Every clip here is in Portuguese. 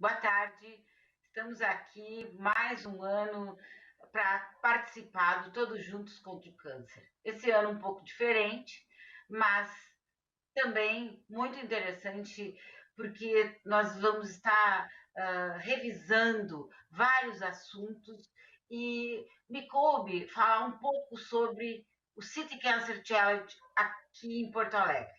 Boa tarde. Estamos aqui mais um ano para participar do Todos Juntos contra o Câncer. Esse ano um pouco diferente, mas também muito interessante, porque nós vamos estar revisando vários assuntos e me coube falar um pouco sobre o City Cancer Challenge aqui em Porto Alegre.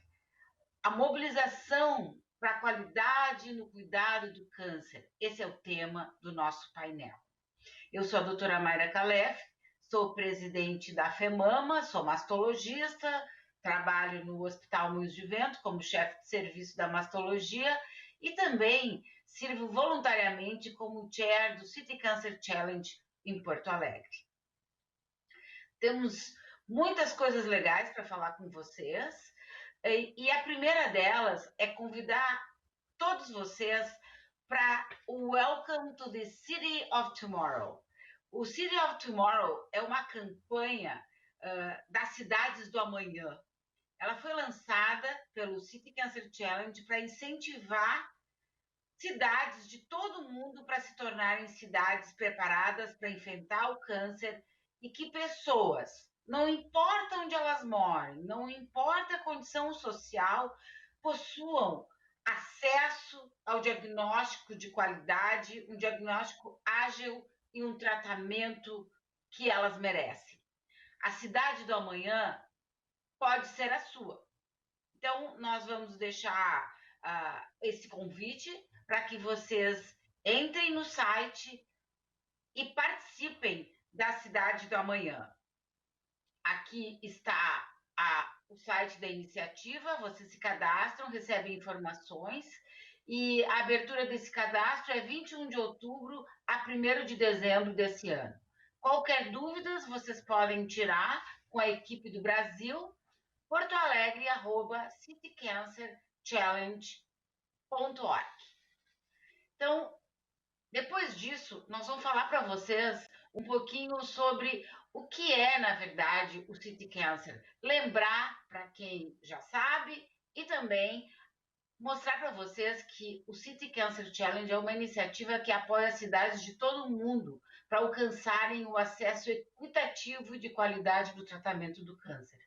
A mobilização para a qualidade no cuidado do câncer. Esse é o tema do nosso painel. Eu sou a doutora Mayra Calef, sou presidente da FEMAMA, sou mastologista, trabalho no Hospital Moinhos de Vento como chefe de serviço da mastologia e também sirvo voluntariamente como chair do City Cancer Challenge em Porto Alegre. Temos muitas coisas legais para falar com vocês. E a primeira delas é convidar todos vocês para o Welcome to the City of Tomorrow. O City of Tomorrow é uma campanha das cidades do amanhã. Ela foi lançada pelo City Cancer Challenge para incentivar cidades de todo mundo para se tornarem cidades preparadas para enfrentar o câncer e que pessoas, não importa onde elas morem, não importa a condição social, possuam acesso ao diagnóstico de qualidade, um diagnóstico ágil e um tratamento que elas merecem. A cidade do amanhã pode ser a sua. Então, nós vamos deixar esse convite para que vocês entrem no site e participem da cidade do amanhã. Aqui está o site da iniciativa, vocês se cadastram, recebem informações e a abertura desse cadastro é 21 de outubro a 1º de dezembro desse ano. Qualquer dúvidas, vocês podem tirar com a equipe do Brasil, portoalegre@citycancerchallenge.org. Então, depois disso, nós vamos falar para vocês um pouquinho sobre o que é, na verdade, o City Cancer. Lembrar para quem já sabe e também mostrar para vocês que o City Cancer Challenge é uma iniciativa que apoia cidades de todo o mundo para alcançarem o acesso equitativo e de qualidade do tratamento do câncer.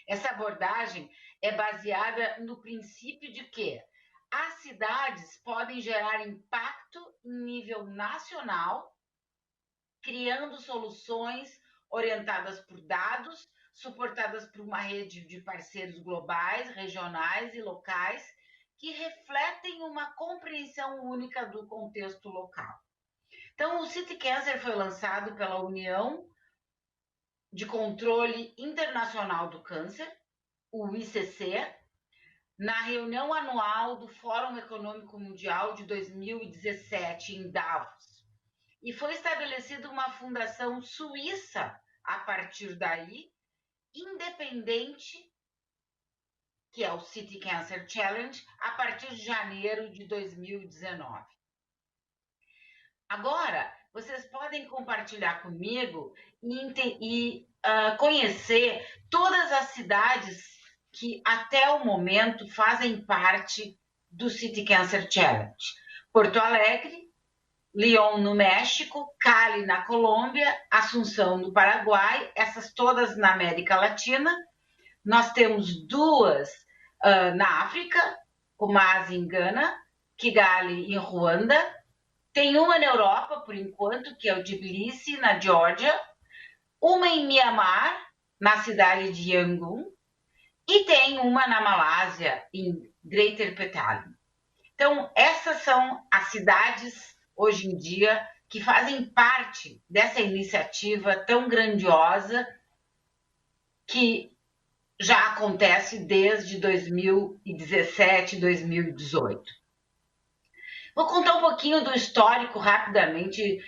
Essa abordagem é baseada no princípio de que as cidades podem gerar impacto em nível nacional, criando soluções orientadas por dados, suportadas por uma rede de parceiros globais, regionais e locais, que refletem uma compreensão única do contexto local. Então, o City Cancer foi lançado pela União de Controle Internacional do Câncer, o ICC, na reunião anual do Fórum Econômico Mundial de 2017, em Davos. E foi estabelecida uma fundação suíça a partir daí, independente, que é o City Cancer Challenge, a partir de janeiro de 2019. Agora, vocês podem compartilhar comigo e conhecer todas as cidades que até o momento fazem parte do City Cancer Challenge. Porto Alegre, Lyon, no México, Cali, na Colômbia, Assunção, no Paraguai, essas todas na América Latina. Nós temos 2 na África, Kumasi, em Gana, Kigali, em Ruanda. Tem uma na Europa, por enquanto, que é o Tbilisi, na Geórgia. Uma em Mianmar, na cidade de Yangon. E tem uma na Malásia, em Greater Petaling. Então, essas são as cidades, hoje em dia, que fazem parte dessa iniciativa tão grandiosa que já acontece desde 2017, 2018. Vou contar um pouquinho do histórico, rapidamente,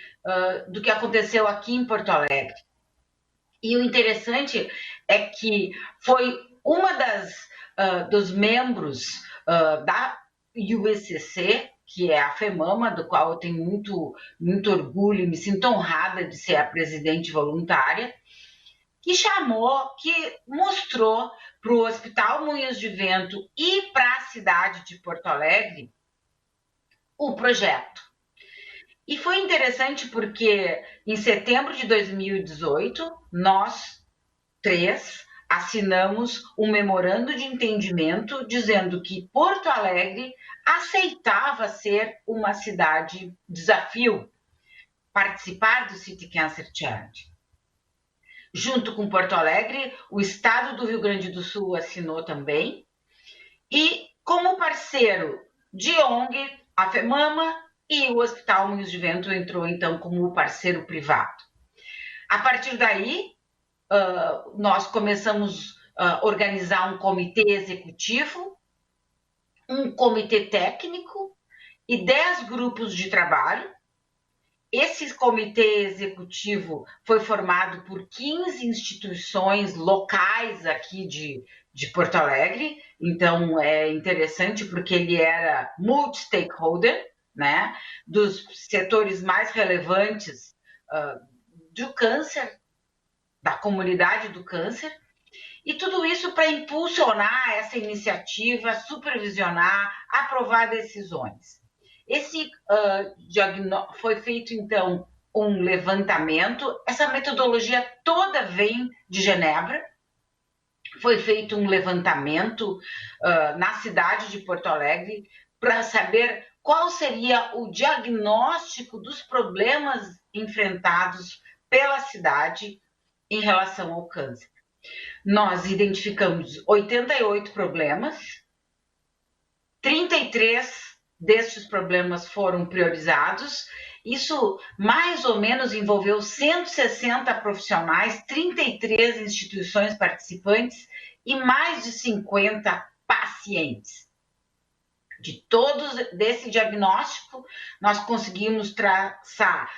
do que aconteceu aqui em Porto Alegre. E o interessante é que foi uma dos membros da USCC, que é a FEMAMA, do qual eu tenho muito orgulho e me sinto honrada de ser a presidente voluntária, que mostrou para o Hospital Moinhos de Vento e para a cidade de Porto Alegre o projeto. E foi interessante porque em setembro de 2018, nós três assinamos um memorando de entendimento dizendo que Porto Alegre aceitava ser uma cidade desafio, participar do City Cancer Challenge. Junto com Porto Alegre, o estado do Rio Grande do Sul assinou também. E como parceiro de ONG, a FEMAMA e o Hospital Moinhos de Vento entrou então como parceiro privado. A partir daí, nós começamos a organizar um comitê executivo, um comitê técnico e 10 grupos de trabalho. Esse comitê executivo foi formado por 15 instituições locais aqui de Porto Alegre, então é interessante porque ele era multi-stakeholder, né, dos setores mais relevantes do câncer, da comunidade do câncer, e tudo isso para impulsionar essa iniciativa, supervisionar, aprovar decisões. Esse foi feito, então, um levantamento. Essa metodologia toda vem de Genebra. Foi feito um levantamento na cidade de Porto Alegre para saber qual seria o diagnóstico dos problemas enfrentados pela cidade em relação ao câncer. Nós identificamos 88 problemas, 33 destes problemas foram priorizados. Isso mais ou menos envolveu 160 profissionais, 33 instituições participantes e mais de 50 pacientes. De todos desse diagnóstico, nós conseguimos traçar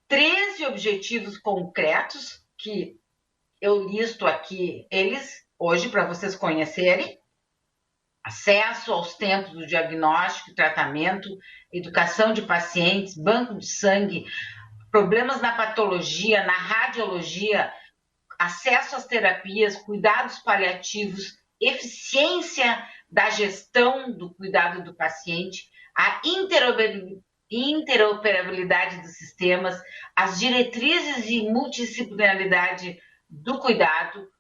13 objetivos concretos, que eu listo aqui eles hoje para vocês conhecerem: acesso aos tempos do diagnóstico e tratamento, educação de pacientes, banco de sangue, problemas na patologia, na radiologia, acesso às terapias, cuidados paliativos, eficiência da gestão do cuidado do paciente, a interoperabilidade dos sistemas, as diretrizes e multidisciplinaridade do cuidado,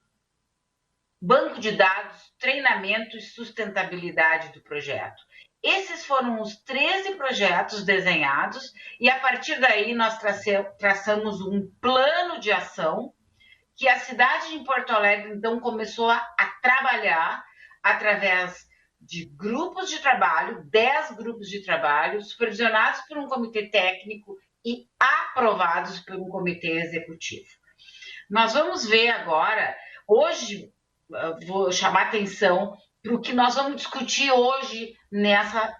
banco de dados, treinamento e sustentabilidade do projeto. Esses foram os 13 projetos desenhados e, a partir daí, nós traçamos um plano de ação que a cidade de Porto Alegre, então, começou a trabalhar através de grupos de trabalho, 10 grupos de trabalho, supervisionados por um comitê técnico e aprovados por um comitê executivo. Nós vamos ver agora, hoje, vou chamar atenção para o que nós vamos discutir hoje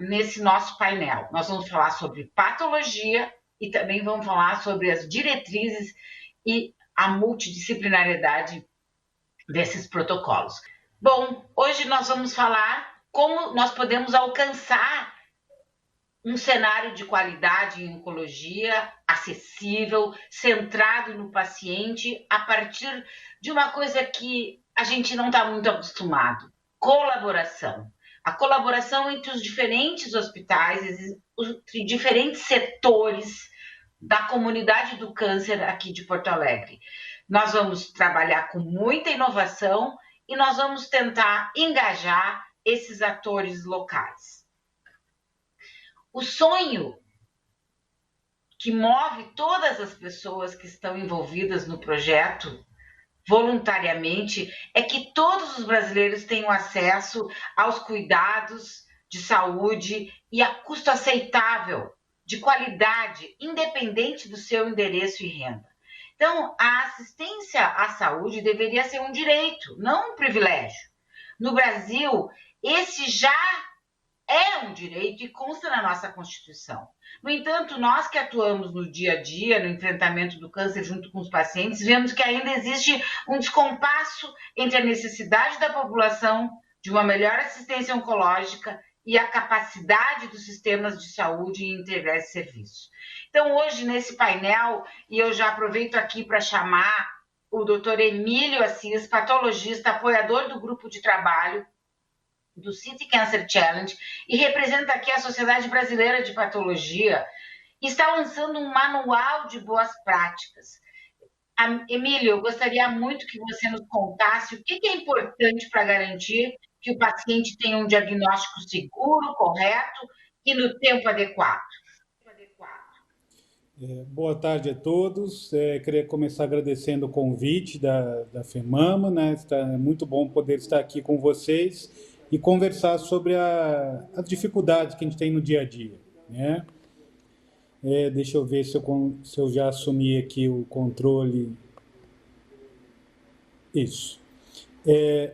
nesse nosso painel. Nós vamos falar sobre patologia e também vamos falar sobre as diretrizes e a multidisciplinariedade desses protocolos. Bom, hoje nós vamos falar como nós podemos alcançar um cenário de qualidade em oncologia, acessível, centrado no paciente, a partir de uma coisa que a gente não está muito acostumado: colaboração. A colaboração entre os diferentes hospitais, entre diferentes setores da comunidade do câncer aqui de Porto Alegre. Nós vamos trabalhar com muita inovação e nós vamos tentar engajar esses atores locais. O sonho que move todas as pessoas que estão envolvidas no projeto voluntariamente é que todos os brasileiros tenham acesso aos cuidados de saúde e a custo aceitável, de qualidade, independente do seu endereço e renda. Então, a assistência à saúde deveria ser um direito, não um privilégio. No Brasil, esse já é um direito e consta na nossa Constituição. No entanto, nós que atuamos no dia a dia, no enfrentamento do câncer junto com os pacientes, vemos que ainda existe um descompasso entre a necessidade da população de uma melhor assistência oncológica e a capacidade dos sistemas de saúde em integrar esse serviço. Então, hoje, nesse painel, e eu já aproveito aqui para chamar o Dr. Emílio Assis, patologista, apoiador do grupo de trabalho do City Cancer Challenge e representa aqui a Sociedade Brasileira de Patologia, está lançando um manual de boas práticas. Emílio, eu gostaria muito que você nos contasse o que é importante para garantir que o paciente tenha um diagnóstico seguro, correto e no tempo adequado. Boa tarde a todos. Queria começar agradecendo o convite da FEMAMA, né? É muito bom poder estar aqui com vocês e conversar sobre as dificuldades que a gente tem no dia a dia, né? Deixa eu ver se eu já assumi aqui o controle. Isso.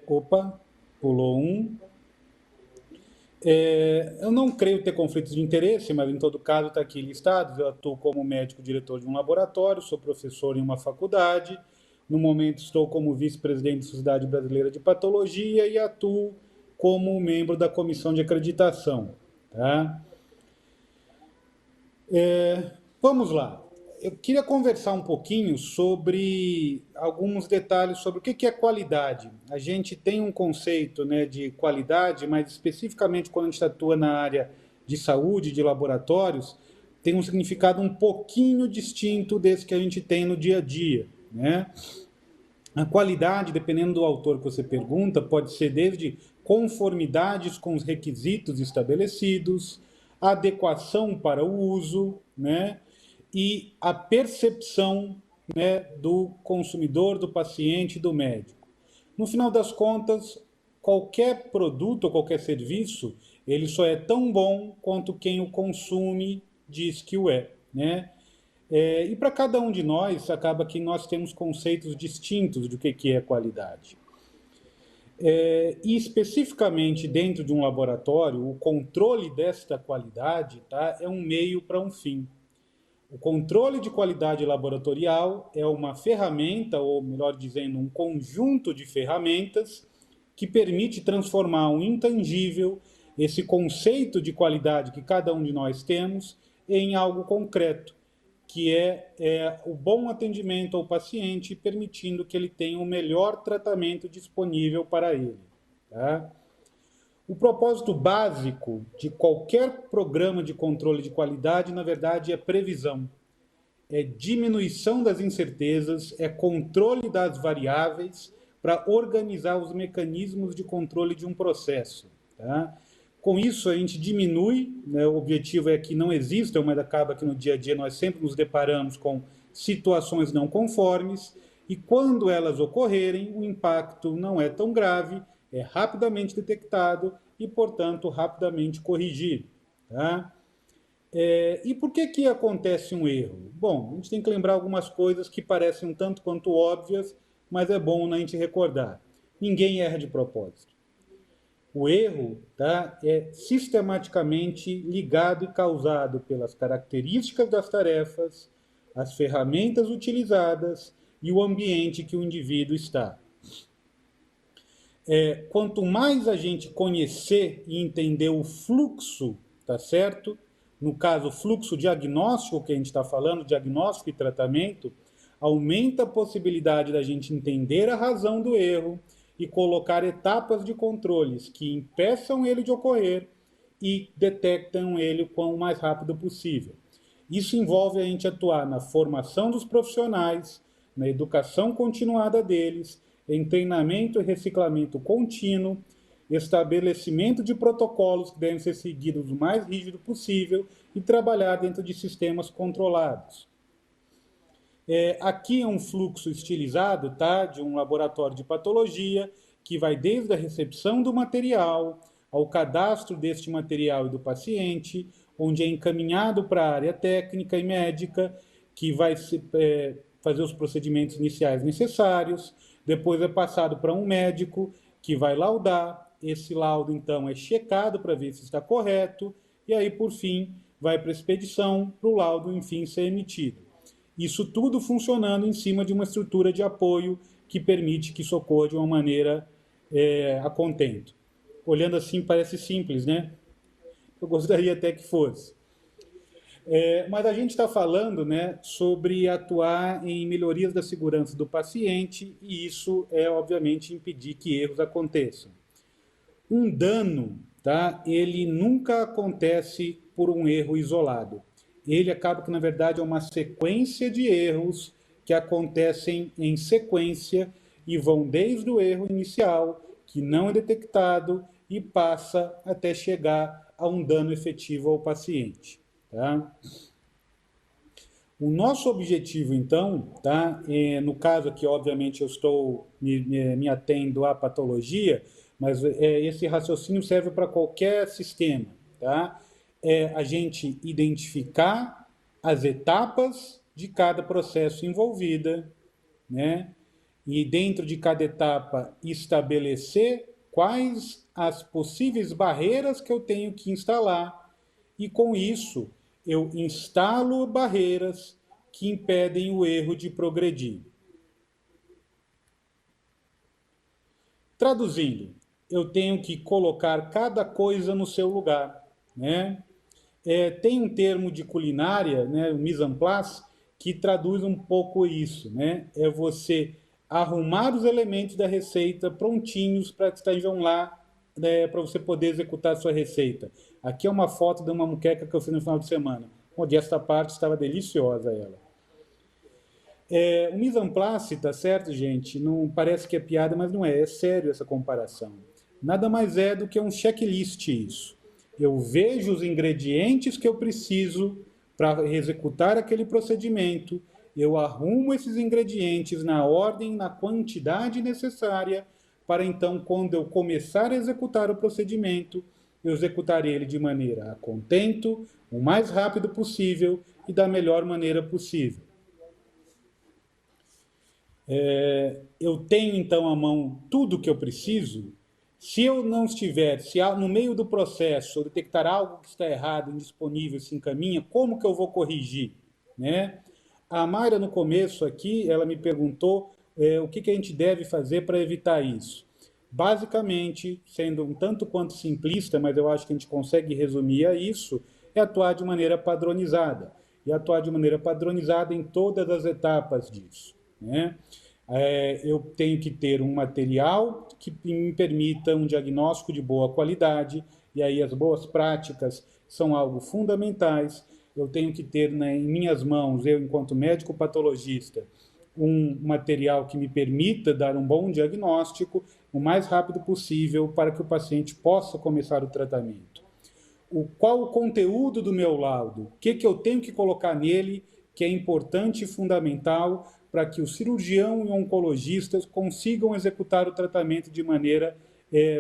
Opa, pulou um. Eu não creio ter conflitos de interesse, mas em todo caso está aqui listado. Eu atuo como médico diretor de um laboratório, sou professor em uma faculdade. No momento estou como vice-presidente da Sociedade Brasileira de Patologia e atuo como membro da comissão de acreditação. Tá? Vamos lá. Eu queria conversar um pouquinho sobre alguns detalhes sobre o que é qualidade. A gente tem um conceito, né, de qualidade, mas especificamente quando a gente atua na área de saúde, de laboratórios, tem um significado um pouquinho distinto desse que a gente tem no dia a dia, né? A qualidade, dependendo do autor que você pergunta, pode ser desde conformidades com os requisitos estabelecidos, adequação para o uso, né? E a percepção, né, do consumidor, do paciente, do médico. No final das contas, qualquer produto ou qualquer serviço, ele só é tão bom quanto quem o consome diz que o é, né? E para cada um de nós, acaba que nós temos conceitos distintos do que é qualidade. E especificamente dentro de um laboratório, o controle desta qualidade, tá, é um meio para um fim. O controle de qualidade laboratorial é uma ferramenta, ou melhor dizendo, um conjunto de ferramentas que permite transformar um intangível, esse conceito de qualidade que cada um de nós temos, em algo concreto, que é o bom atendimento ao paciente, permitindo que ele tenha o melhor tratamento disponível para ele. Tá? O propósito básico de qualquer programa de controle de qualidade, na verdade, é previsão. É diminuição das incertezas, é controle das variáveis para organizar os mecanismos de controle de um processo. Tá? Com isso, a gente diminui, né, o objetivo é que não exista, mas acaba que no dia a dia nós sempre nos deparamos com situações não conformes, e quando elas ocorrerem, o impacto não é tão grave, é rapidamente detectado e, portanto, rapidamente corrigido. Tá? E por que acontece um erro? Bom, a gente tem que lembrar algumas coisas que parecem um tanto quanto óbvias, mas é bom a gente recordar. Ninguém erra de propósito. O erro, tá, é sistematicamente ligado e causado pelas características das tarefas, as ferramentas utilizadas e o ambiente que o indivíduo está. Quanto mais a gente conhecer e entender o fluxo, tá certo? No caso, o fluxo diagnóstico que a gente está falando, diagnóstico e tratamento, aumenta a possibilidade da gente entender a razão do erro e colocar etapas de controles que impeçam ele de ocorrer e detectam ele o quão mais rápido possível. Isso envolve a gente atuar na formação dos profissionais, na educação continuada deles, em treinamento e reciclamento contínuo, estabelecimento de protocolos que devem ser seguidos o mais rígido possível e trabalhar dentro de sistemas controlados. Aqui é um fluxo estilizado, tá, de um laboratório de patologia que vai desde a recepção do material ao cadastro deste material e do paciente, onde é encaminhado para a área técnica e médica, que vai fazer os procedimentos iniciais necessários, depois é passado para um médico que vai laudar, esse laudo então é checado para ver se está correto, e aí por fim vai para a expedição para o laudo enfim ser emitido. Isso tudo funcionando em cima de uma estrutura de apoio que permite que isso ocorra de uma maneira a contento. Olhando assim parece simples, né? Eu gostaria até que fosse. Mas a gente está falando, né, sobre atuar em melhorias da segurança do paciente e isso é, obviamente, impedir que erros aconteçam. Um dano, tá? Ele nunca acontece por um erro isolado. Ele acaba que, na verdade, é uma sequência de erros que acontecem em sequência e vão desde o erro inicial, que não é detectado, e passa até chegar a um dano efetivo ao paciente. Tá? O nosso objetivo, então, tá? No caso aqui, obviamente, eu estou me atendo à patologia, mas esse raciocínio serve para qualquer sistema. Tá? É a gente identificar as etapas de cada processo envolvida, né? E dentro de cada etapa estabelecer quais as possíveis barreiras que eu tenho que instalar, e com isso eu instalo barreiras que impedem o erro de progredir. Traduzindo, eu tenho que colocar cada coisa no seu lugar, né? Tem um termo de culinária, né, o mise en place, que traduz um pouco isso, né? É você arrumar os elementos da receita prontinhos para que estejam lá, né, para você poder executar a sua receita. Aqui é uma foto de uma moqueca que eu fiz no final de semana, onde esta parte estava deliciosa ela. O mise en place, tá certo, gente? Não parece que é piada, mas não é. É sério essa comparação. Nada mais é do que um checklist isso. Eu vejo os ingredientes que eu preciso para executar aquele procedimento, eu arrumo esses ingredientes na ordem, na quantidade necessária, para então, quando eu começar a executar o procedimento, eu executar ele de maneira a contento, o mais rápido possível e da melhor maneira possível. Eu tenho então à mão tudo o que eu preciso. Se eu não estiver, se no meio do processo eu detectar algo que está errado, indisponível, se encaminha, como que eu vou corrigir? Né? A Mayra, no começo aqui, ela me perguntou o que a gente deve fazer para evitar isso. Basicamente, sendo um tanto quanto simplista, mas eu acho que a gente consegue resumir a isso, é atuar de maneira padronizada. E atuar de maneira padronizada em todas as etapas disso. Né? Eu tenho que ter um material que me permita um diagnóstico de boa qualidade, e aí as boas práticas são algo fundamentais. Eu tenho que ter, né, em minhas mãos, eu enquanto médico patologista, um material que me permita dar um bom diagnóstico o mais rápido possível para que o paciente possa começar o tratamento. Qual o conteúdo do meu laudo? O que eu tenho que colocar nele que é importante e fundamental para que o cirurgião e o oncologista consigam executar o tratamento de maneira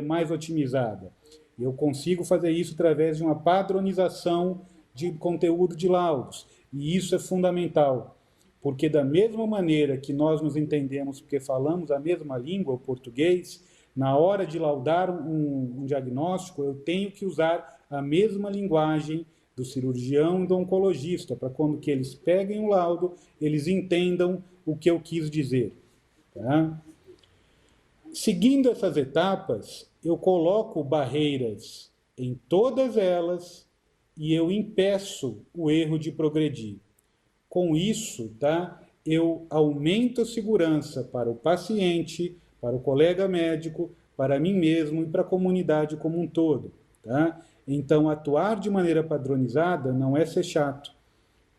mais otimizada. Eu consigo fazer isso através de uma padronização de conteúdo de laudos, e isso é fundamental, porque da mesma maneira que nós nos entendemos, porque falamos a mesma língua, o português, na hora de laudar um diagnóstico, eu tenho que usar a mesma linguagem do cirurgião e do oncologista, para quando que eles peguem o laudo, eles entendam o que eu quis dizer. Tá? Seguindo essas etapas, eu coloco barreiras em todas elas e eu impeço o erro de progredir. Com isso, tá, eu aumento a segurança para o paciente, para o colega médico, para mim mesmo e para a comunidade como um todo. Tá? Então, atuar de maneira padronizada não é ser chato,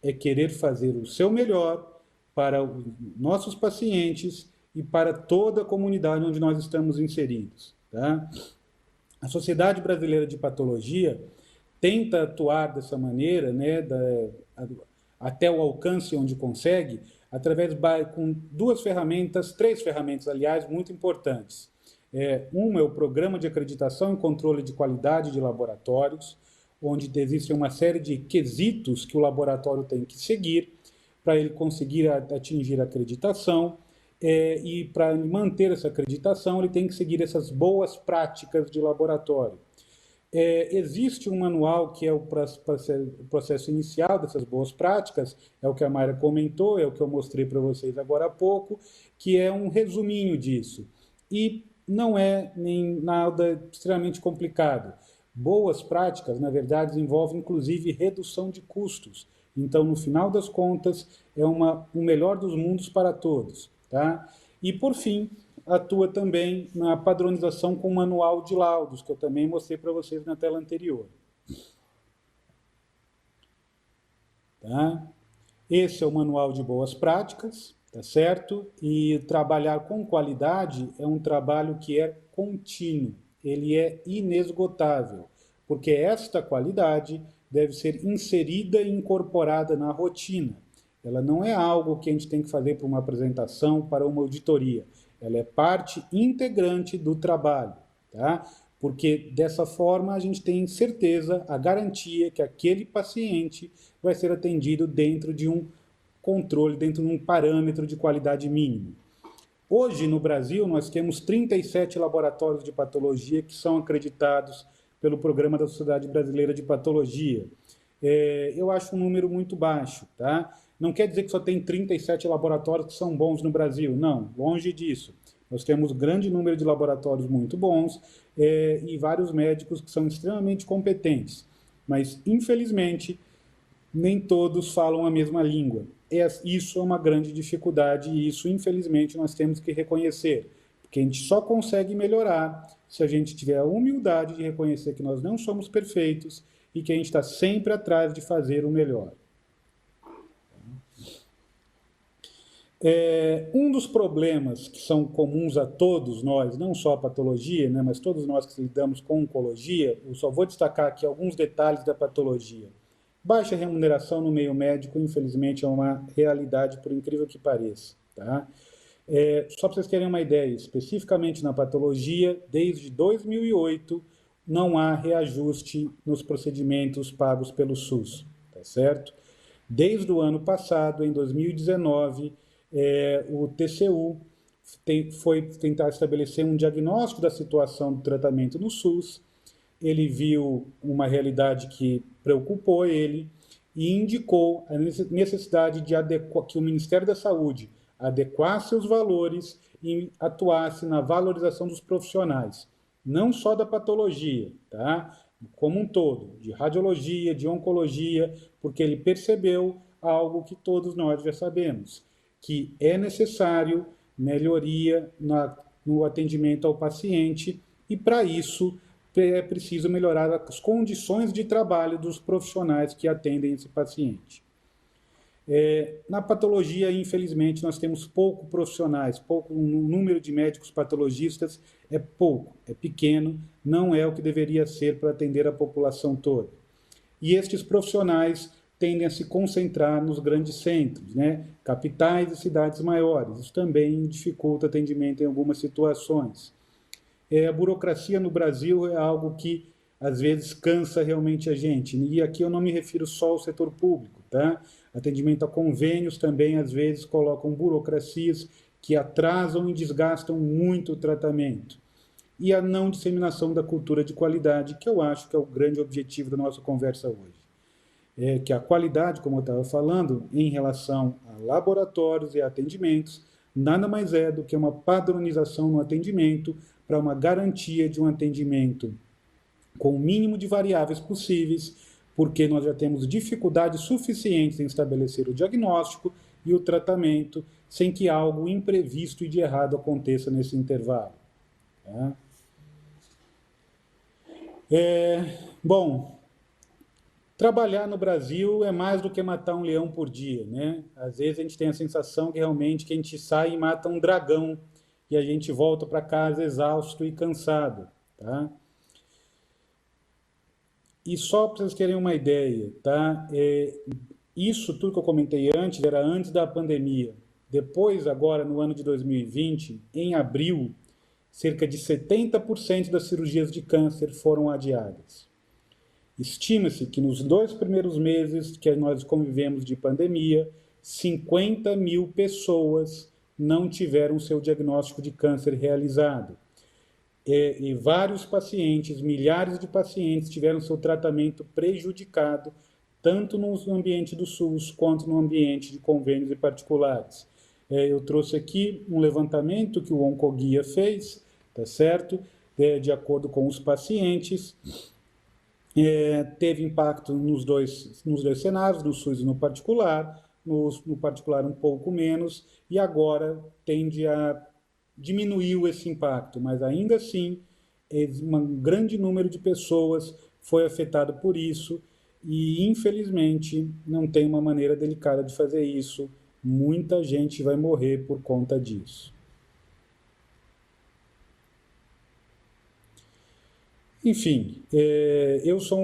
é querer fazer o seu melhor para os nossos pacientes e para toda a comunidade onde nós estamos inseridos. Tá? A Sociedade Brasileira de Patologia tenta atuar dessa maneira, né, até o alcance onde consegue, através com três ferramentas, aliás, muito importantes. Uma é o Programa de Acreditação e Controle de Qualidade de Laboratórios, onde existem uma série de quesitos que o laboratório tem que seguir para ele conseguir atingir a acreditação, e para manter essa acreditação ele tem que seguir essas boas práticas de laboratório. Existe um manual que é o processo inicial dessas boas práticas, é o que a Mayra comentou, é o que eu mostrei para vocês agora há pouco, que é um resuminho disso. E não é nem nada extremamente complicado. Boas práticas, na verdade, envolvem inclusive redução de custos. Então, no final das contas, é o melhor dos mundos para todos. Tá? E, por fim, atua também na padronização com o manual de laudos, que eu também mostrei para vocês na tela anterior. Tá? Esse é o manual de boas práticas, tá certo? E trabalhar com qualidade é um trabalho que é contínuo, ele é inesgotável, porque esta qualidade deve ser inserida e incorporada na rotina. Ela não é algo que a gente tem que fazer para uma apresentação, para uma auditoria. Ela é parte integrante do trabalho, tá? Porque dessa forma a gente tem certeza, a garantia que aquele paciente vai ser atendido dentro de um controle, dentro de um parâmetro de qualidade mínimo. Hoje, no Brasil, nós temos 37 laboratórios de patologia que são acreditados pelo Programa da Sociedade Brasileira de Patologia. Eu acho um número muito baixo, tá? Não quer dizer que só tem 37 laboratórios que são bons no Brasil, não, longe disso. Nós temos grande número de laboratórios muito bons e vários médicos que são extremamente competentes, mas, infelizmente, nem todos falam a mesma língua. Isso é uma grande dificuldade e isso, infelizmente, nós temos que reconhecer, porque a gente só consegue melhorar se a gente tiver a humildade de reconhecer que nós não somos perfeitos e que a gente está sempre atrás de fazer o melhor. Um dos problemas que são comuns a todos nós, não só a patologia, né, mas todos nós que lidamos com oncologia, eu só vou destacar aqui alguns detalhes da patologia. Baixa remuneração no meio médico, infelizmente, é uma realidade, por incrível que pareça. Tá? Só para vocês terem uma ideia, especificamente na patologia, desde 2008, não há reajuste nos procedimentos pagos pelo SUS. Tá certo? Desde o ano passado, em 2019, o TCU foi tentar estabelecer um diagnóstico da situação do tratamento no SUS. Ele viu uma realidade que preocupou ele e indicou a necessidade de que o Ministério da Saúde adequasse seus valores e atuasse na valorização dos profissionais, não só da patologia, tá? Como um todo, de radiologia, de oncologia, porque ele percebeu algo que todos nós já sabemos, que é necessário melhoria no atendimento ao paciente e, para isso, é preciso melhorar as condições de trabalho dos profissionais que atendem esse paciente. Na patologia, infelizmente, nós temos pouco profissionais, o número de médicos patologistas é pouco, é pequeno, não é o que deveria ser para atender a população toda. E estes profissionais tendem a se concentrar nos grandes centros, né? Capitais e cidades maiores. Isso também dificulta atendimento em algumas situações. A burocracia no Brasil é algo que, às vezes, cansa realmente a gente. E aqui eu não me refiro só ao setor público, tá? Atendimento a convênios também, às vezes, colocam burocracias que atrasam e desgastam muito o tratamento. E a não disseminação da cultura de qualidade, que eu acho que é o grande objetivo da nossa conversa hoje. Que a qualidade, como eu estava falando, em relação a laboratórios e atendimentos, nada mais é do que uma padronização no atendimento para uma garantia de um atendimento com o mínimo de variáveis possíveis, porque nós já temos dificuldades suficientes em estabelecer o diagnóstico e o tratamento sem que algo imprevisto e de errado aconteça nesse intervalo. Tá? Bom, trabalhar no Brasil é mais do que matar um leão por dia, né? Às vezes a gente tem a sensação que realmente que a gente sai e mata um dragão e a gente volta para casa exausto e cansado, tá? E só para vocês terem uma ideia, tá? Isso tudo que eu comentei antes era antes da pandemia. Depois, agora, no ano de 2020, em abril, cerca de 70% das cirurgias de câncer foram adiadas. Estima-se que nos 2 primeiros meses que nós convivemos de pandemia, 50 mil pessoas não tiveram seu diagnóstico de câncer realizado. E vários pacientes, milhares de pacientes, tiveram seu tratamento prejudicado, tanto no ambiente do SUS quanto no ambiente de convênios e particulares. Eu trouxe aqui um levantamento que o Oncoguia fez, tá certo? De acordo com os pacientes. Teve impacto nos dois cenários, no SUS e no particular. No particular um pouco menos, e agora tende a diminuiu esse impacto, mas ainda assim, um grande número de pessoas foi afetado por isso e, infelizmente, não tem uma maneira delicada de fazer isso. Muita gente vai morrer por conta disso. Enfim, eu sou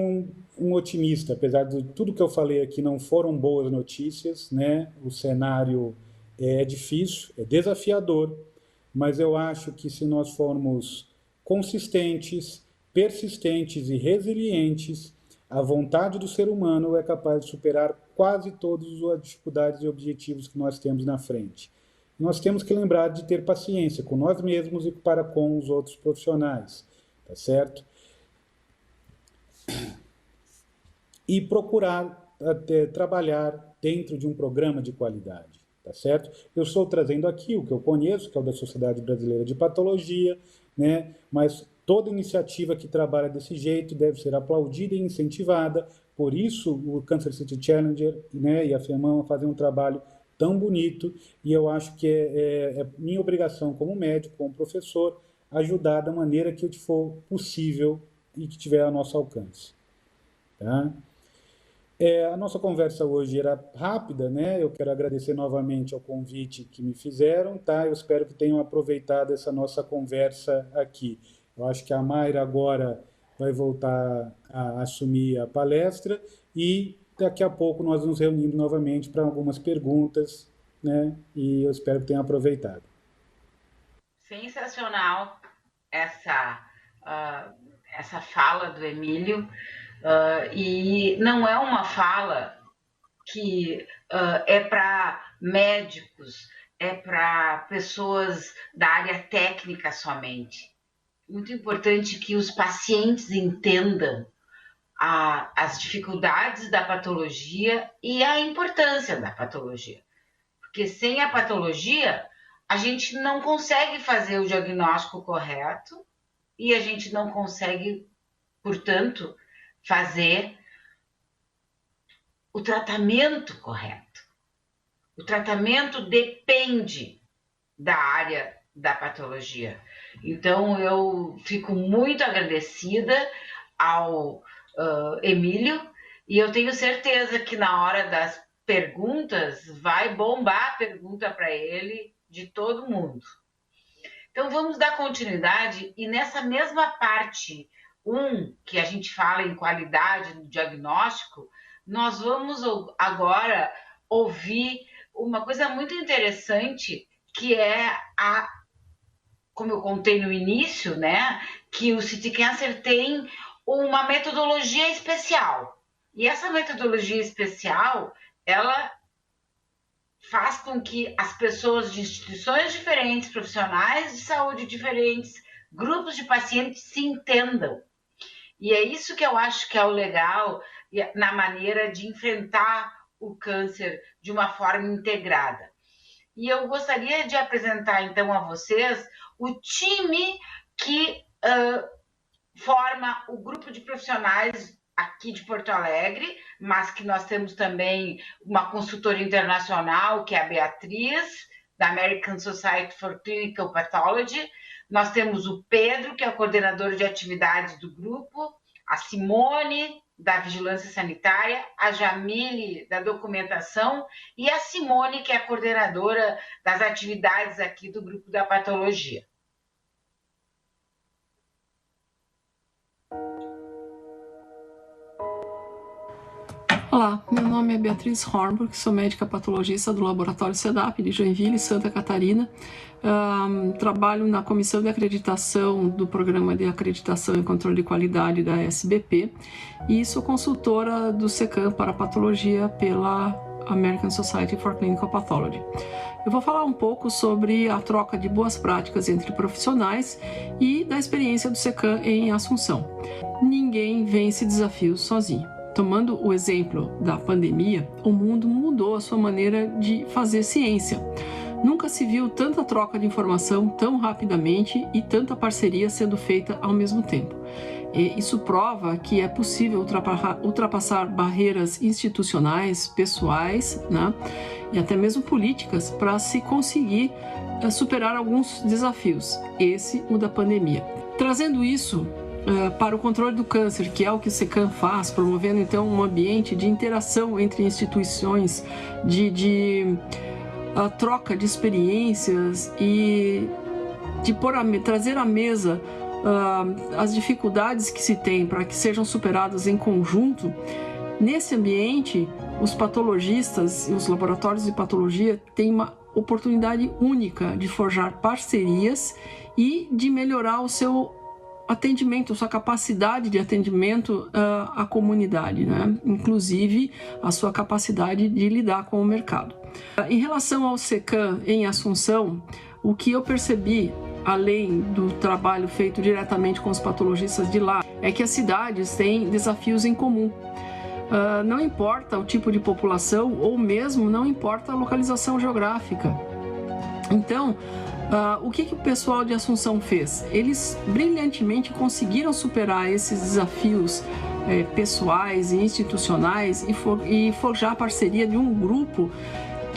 um otimista, apesar de tudo que eu falei aqui não foram boas notícias, né? O cenário é difícil, é desafiador, mas eu acho que se nós formos consistentes, persistentes e resilientes, a vontade do ser humano é capaz de superar quase todas as dificuldades e objetivos que nós temos na frente. Nós temos que lembrar de ter paciência com nós mesmos e para com os outros profissionais, tá certo? E procurar trabalhar dentro de um programa de qualidade, tá certo? Eu estou trazendo aqui o que eu conheço, que é o da Sociedade Brasileira de Patologia, né? Mas toda iniciativa que trabalha desse jeito deve ser aplaudida e incentivada. Por isso, o Cancer City Challenger, né, e a FEMAMA fazem um trabalho tão bonito, e eu acho que é minha obrigação como médico, como professor, ajudar da maneira que for possível e que tiver ao nosso alcance. Tá? A nossa conversa hoje era rápida, né? Eu quero agradecer novamente ao convite que me fizeram, tá? Eu espero que tenham aproveitado essa nossa conversa aqui. Eu acho que a Mayra agora vai voltar a assumir a palestra e daqui a pouco nós nos reunimos novamente para algumas perguntas, né? E eu espero que tenham aproveitado. Sensacional essa fala do Emílio. E não é uma fala que é para médicos, é para pessoas da área técnica somente. Muito importante que os pacientes entendam as dificuldades da patologia e a importância da patologia. Porque sem a patologia, a gente não consegue fazer o diagnóstico correto e a gente não consegue, portanto, fazer o tratamento correto. O tratamento depende da área da patologia. Então, eu fico muito agradecida ao Emílio e eu tenho certeza que na hora das perguntas vai bombar a pergunta para ele de todo mundo. Então, vamos dar continuidade e nessa mesma parte que a gente fala em qualidade do diagnóstico, nós vamos agora ouvir uma coisa muito interessante, que é como eu contei no início, né, que o City Cancer tem uma metodologia especial. E essa metodologia especial, ela faz com que as pessoas de instituições diferentes, profissionais de saúde diferentes, grupos de pacientes se entendam. E é isso que eu acho que é o legal na maneira de enfrentar o câncer de uma forma integrada. E eu gostaria de apresentar, então, a vocês o time que forma o grupo de profissionais aqui de Porto Alegre, mas que nós temos também uma consultora internacional, que é a Beatriz, da American Society for Clinical Pathology. Nós temos o Pedro, que é o coordenador de atividades do grupo, a Simone, da Vigilância Sanitária, a Jamile, da Documentação, e a Simone, que é a coordenadora das atividades aqui do grupo da Patologia. Olá, meu nome é Beatriz Hornburg, sou médica patologista do Laboratório CEDAP de Joinville, Santa Catarina. Trabalho na Comissão de Acreditação do Programa de Acreditação e Controle de Qualidade da SBP e sou consultora do SECAM para Patologia pela American Society for Clinical Pathology. Eu vou falar um pouco sobre a troca de boas práticas entre profissionais e da experiência do SECAM em Assunção. Ninguém vence desafios sozinho. Tomando o exemplo da pandemia, o mundo mudou a sua maneira de fazer ciência. Nunca se viu tanta troca de informação tão rapidamente e tanta parceria sendo feita ao mesmo tempo. Isso prova que é possível ultrapassar barreiras institucionais, pessoais, né, e até mesmo políticas para se conseguir superar alguns desafios, o da pandemia. Trazendo isso para o controle do câncer, que é o que o SECAM faz, promovendo então um ambiente de interação entre instituições, de troca de experiências e de trazer à mesa as dificuldades que se tem para que sejam superadas em conjunto. Nesse ambiente, os patologistas e os laboratórios de patologia têm uma oportunidade única de forjar parcerias e de melhorar o seu atendimento, sua capacidade de atendimento à comunidade, né? Inclusive a sua capacidade de lidar com o mercado. Em relação ao SECAM em Assunção, o que eu percebi, além do trabalho feito diretamente com os patologistas de lá, é que as cidades têm desafios em comum. Não importa o tipo de população ou mesmo não importa a localização geográfica. Então, o que o pessoal de Assunção fez? Eles brilhantemente conseguiram superar esses desafios pessoais e institucionais e forjar a parceria de um grupo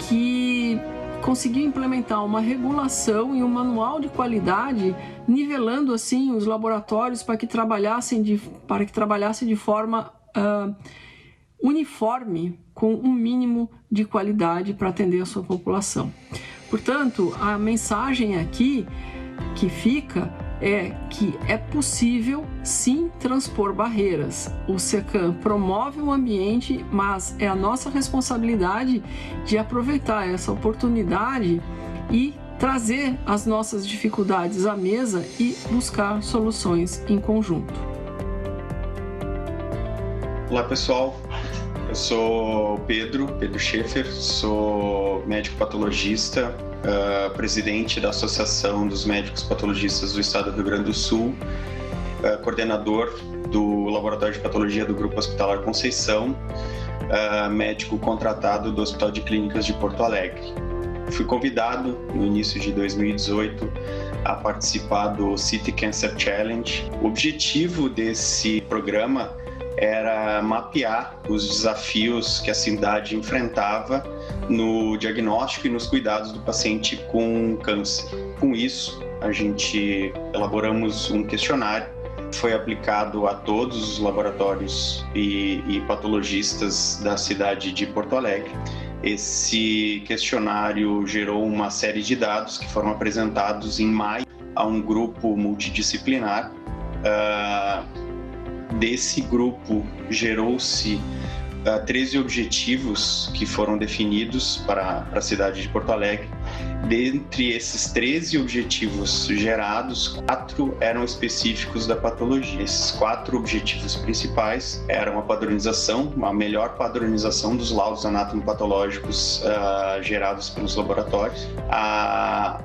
que conseguiu implementar uma regulação e um manual de qualidade, nivelando assim os laboratórios para que trabalhassem de forma uniforme, com um mínimo de qualidade para atender a sua população. Portanto, a mensagem aqui que fica é que é possível sim transpor barreiras. O SECAM promove o ambiente, mas é a nossa responsabilidade de aproveitar essa oportunidade e trazer as nossas dificuldades à mesa e buscar soluções em conjunto. Olá pessoal, eu sou Pedro Schaeffer, sou médico patologista, presidente da Associação dos Médicos Patologistas do Estado do Rio Grande do Sul, coordenador do Laboratório de Patologia do Grupo Hospitalar Conceição, médico contratado do Hospital de Clínicas de Porto Alegre. Fui convidado no início de 2018 a participar do City Cancer Challenge. O objetivo desse programa era mapear os desafios que a cidade enfrentava no diagnóstico e nos cuidados do paciente com câncer. Com isso, a gente elaboramos um questionário, foi aplicado a todos os laboratórios e patologistas da cidade de Porto Alegre. Esse questionário gerou uma série de dados que foram apresentados em maio a um grupo multidisciplinar. Desse grupo gerou-se 13 objetivos que foram definidos para a cidade de Porto Alegre. Dentre esses 13 objetivos gerados, 4 eram específicos da patologia. Esses 4 objetivos principais eram a padronização, uma melhor padronização dos laudos anatomopatológicos gerados pelos laboratórios,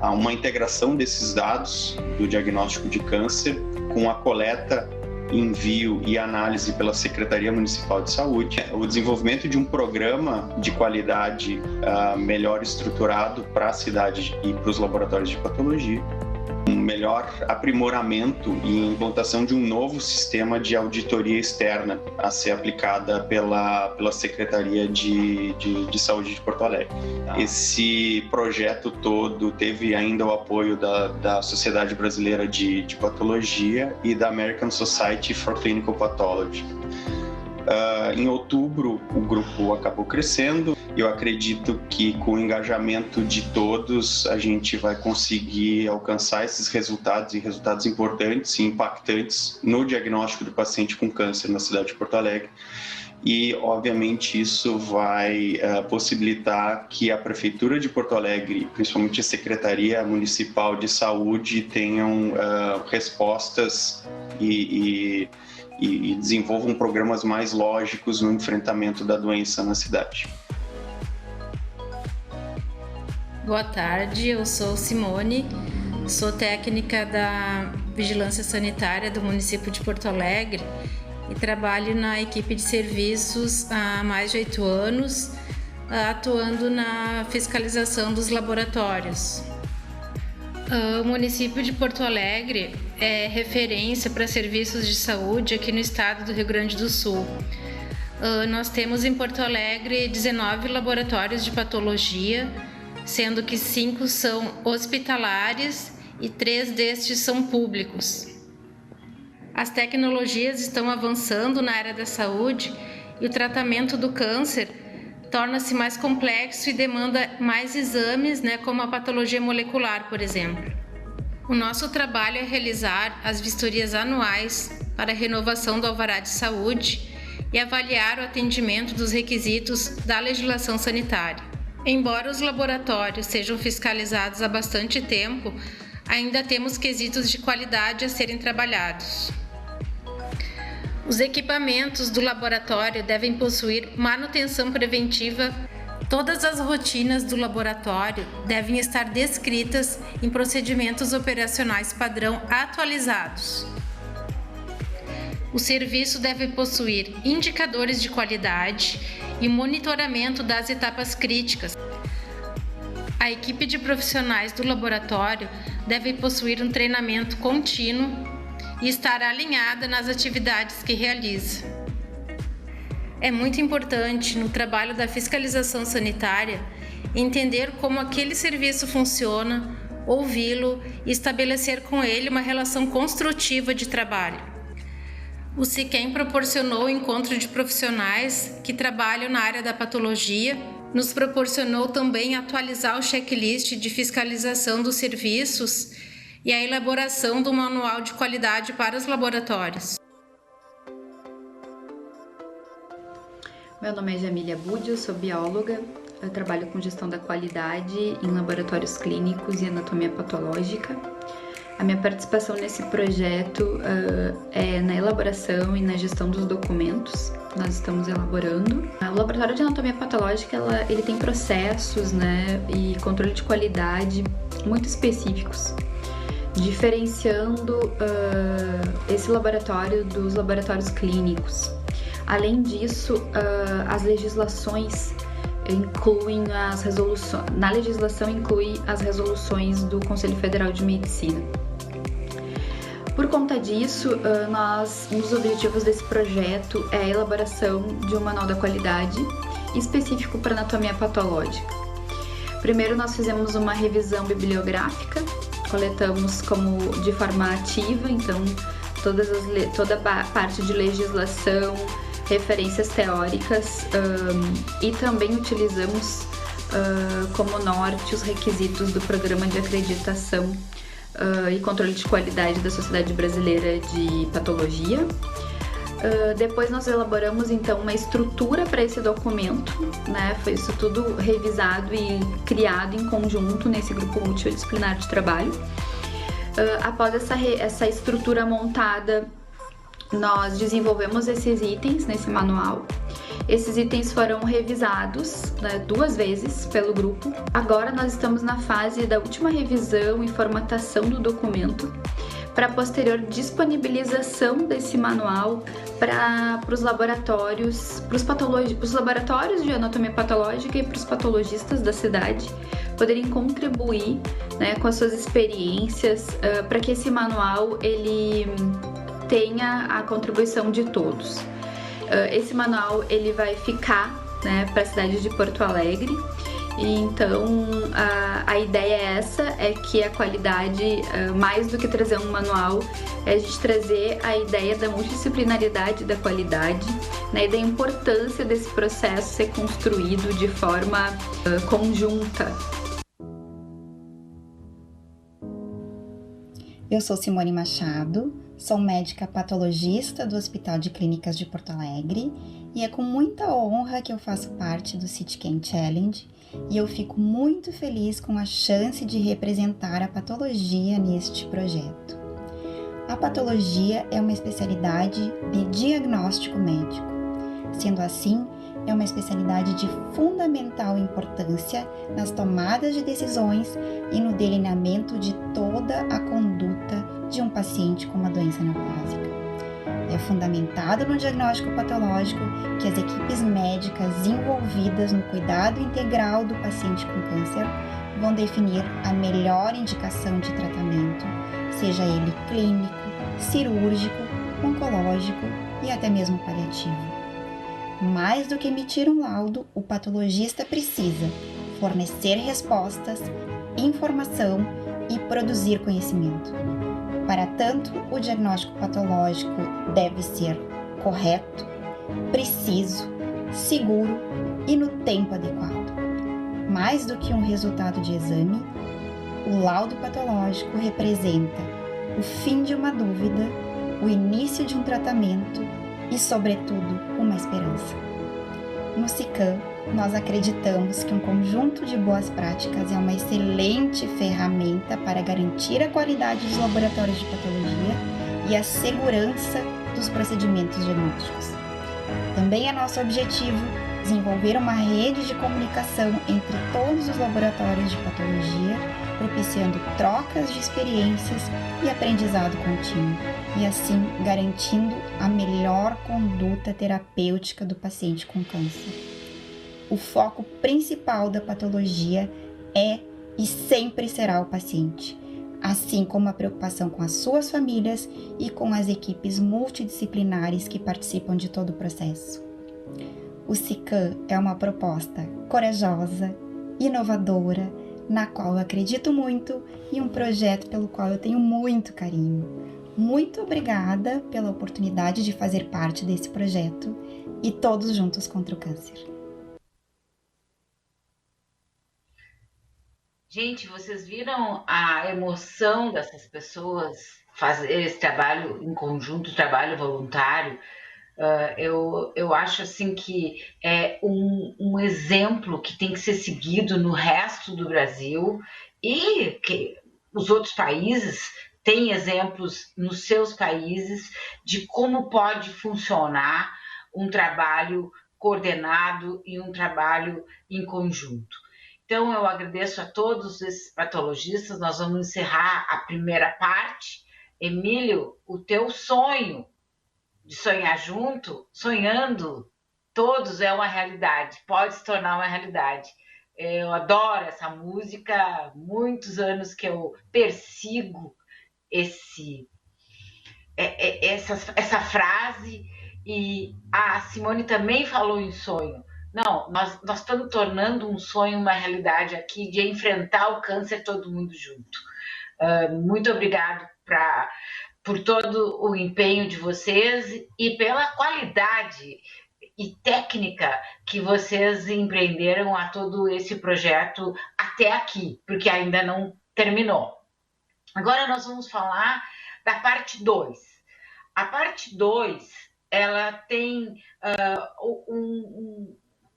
uma integração desses dados do diagnóstico de câncer com a coleta, envio e análise pela Secretaria Municipal de Saúde, o desenvolvimento de um programa de qualidade melhor estruturado para a cidade e para os laboratórios de patologia, um melhor aprimoramento e implantação de um novo sistema de auditoria externa a ser aplicada pela Secretaria de Saúde de Porto Alegre. Esse projeto todo teve ainda o apoio da Sociedade Brasileira de Patologia e da American Society for Clinical Pathology. Em outubro, o grupo acabou crescendo. Eu acredito que com o engajamento de todos, a gente vai conseguir alcançar esses resultados, e resultados importantes e impactantes no diagnóstico do paciente com câncer na cidade de Porto Alegre. E, obviamente, isso vai possibilitar que a Prefeitura de Porto Alegre, principalmente a Secretaria Municipal de Saúde, tenham respostas e desenvolvam programas mais lógicos no enfrentamento da doença na cidade. Boa tarde, eu sou Simone, sou técnica da Vigilância Sanitária do município de Porto Alegre e trabalho na equipe de serviços há mais de 8 anos, atuando na fiscalização dos laboratórios. O município de Porto Alegre é referência para serviços de saúde aqui no estado do Rio Grande do Sul. Nós temos em Porto Alegre 19 laboratórios de patologia, sendo que 5 são hospitalares e 3 destes são públicos. As tecnologias estão avançando na área da saúde e o tratamento do câncer torna-se mais complexo e demanda mais exames, como a patologia molecular, por exemplo. O nosso trabalho é realizar as vistorias anuais para a renovação do alvará de saúde e avaliar o atendimento dos requisitos da legislação sanitária. Embora os laboratórios sejam fiscalizados há bastante tempo, ainda temos quesitos de qualidade a serem trabalhados. Os equipamentos do laboratório devem possuir manutenção preventiva. Todas as rotinas do laboratório devem estar descritas em procedimentos operacionais padrão atualizados. O serviço deve possuir indicadores de qualidade e monitoramento das etapas críticas. A equipe de profissionais do laboratório deve possuir um treinamento contínuo e estar alinhada nas atividades que realiza. É muito importante no trabalho da fiscalização sanitária entender como aquele serviço funciona, ouvi-lo e estabelecer com ele uma relação construtiva de trabalho. O SIQUEM proporcionou o encontro de profissionais que trabalham na área da patologia, nos proporcionou também atualizar o checklist de fiscalização dos serviços e a elaboração do manual de qualidade para os laboratórios. Meu nome é Jamília Budi, eu sou bióloga, eu trabalho com gestão da qualidade em laboratórios clínicos e anatomia patológica. A minha participação nesse projeto é na elaboração e na gestão dos documentos. Nós estamos elaborando. O laboratório de anatomia patológica ele tem processos, e controle de qualidade muito específicos, diferenciando esse laboratório dos laboratórios clínicos. Além disso, as legislações incluem as resoluções. Na legislação inclui as resoluções do Conselho Federal de Medicina. Por conta disso, um dos objetivos desse projeto é a elaboração de um manual da qualidade específico para anatomia patológica. Primeiro, nós fizemos uma revisão bibliográfica, coletamos de forma ativa, então toda a parte de legislação, referências teóricas, e também utilizamos como norte os requisitos do Programa de Acreditação e Controle de Qualidade da Sociedade Brasileira de Patologia. Depois nós elaboramos então uma estrutura para esse documento, Foi isso tudo revisado e criado em conjunto nesse grupo multidisciplinar de trabalho. Após essa estrutura montada, nós desenvolvemos esses itens nesse manual. Esses itens foram revisados 2 vezes pelo grupo. Agora nós estamos na fase da última revisão e formatação do documento para posterior disponibilização desse manual para os laboratórios, para os laboratórios de anatomia patológica e para os patologistas da cidade poderem contribuir com as suas experiências para que esse manual ele tenha a contribuição de todos. Esse manual ele vai ficar para a cidade de Porto Alegre. E então a ideia é que a qualidade, mais do que trazer um manual, é a gente trazer a ideia da multidisciplinaridade da qualidade, e da importância desse processo ser construído de forma conjunta. Eu sou Simone Machado, sou médica patologista do Hospital de Clínicas de Porto Alegre e é com muita honra que eu faço parte do SIQUEM Challenge e eu fico muito feliz com a chance de representar a patologia neste projeto. A patologia é uma especialidade de diagnóstico médico. Sendo assim, é uma especialidade de fundamental importância nas tomadas de decisões e no delineamento de toda a conduta de um paciente com uma doença neoplásica. É fundamentado no diagnóstico patológico que as equipes médicas envolvidas no cuidado integral do paciente com câncer vão definir a melhor indicação de tratamento, seja ele clínico, cirúrgico, oncológico e até mesmo paliativo. Mais do que emitir um laudo, o patologista precisa fornecer respostas, informação e produzir conhecimento. Para tanto, o diagnóstico patológico deve ser correto, preciso, seguro e no tempo adequado. Mais do que um resultado de exame, o laudo patológico representa o fim de uma dúvida, o início de um tratamento e, sobretudo, uma esperança. No SICAM, nós acreditamos que um conjunto de boas práticas é uma excelente ferramenta para garantir a qualidade dos laboratórios de patologia e a segurança dos procedimentos diagnósticos. Também é nosso objetivo desenvolver uma rede de comunicação entre todos os laboratórios de patologia, propiciando trocas de experiências e aprendizado contínuo, e assim garantindo a melhor conduta terapêutica do paciente com câncer. O foco principal da patologia é e sempre será o paciente, assim como a preocupação com as suas famílias e com as equipes multidisciplinares que participam de todo o processo. O SICAM é uma proposta corajosa, inovadora, na qual eu acredito muito e um projeto pelo qual eu tenho muito carinho. Muito obrigada pela oportunidade de fazer parte desse projeto e todos juntos contra o câncer. Gente, vocês viram a emoção dessas pessoas fazer esse trabalho em conjunto, trabalho voluntário? Eu acho assim que é um exemplo que tem que ser seguido no resto do Brasil e que os outros países têm exemplos nos seus países de como pode funcionar um trabalho coordenado e um trabalho em conjunto. Então, eu agradeço a todos esses patologistas. Nós vamos encerrar a primeira parte. Emílio, o teu sonho de sonhar junto, sonhando todos é uma realidade, pode se tornar uma realidade. Eu adoro essa música, muitos anos que eu persigo essa frase, e a Simone também falou em sonho. Não, nós estamos tornando um sonho uma realidade aqui, de enfrentar o câncer todo mundo junto. Muito obrigado por todo o empenho de vocês e pela qualidade e técnica que vocês empreenderam a todo esse projeto até aqui, porque ainda não terminou. Agora nós vamos falar da parte 2. A parte 2, ela tem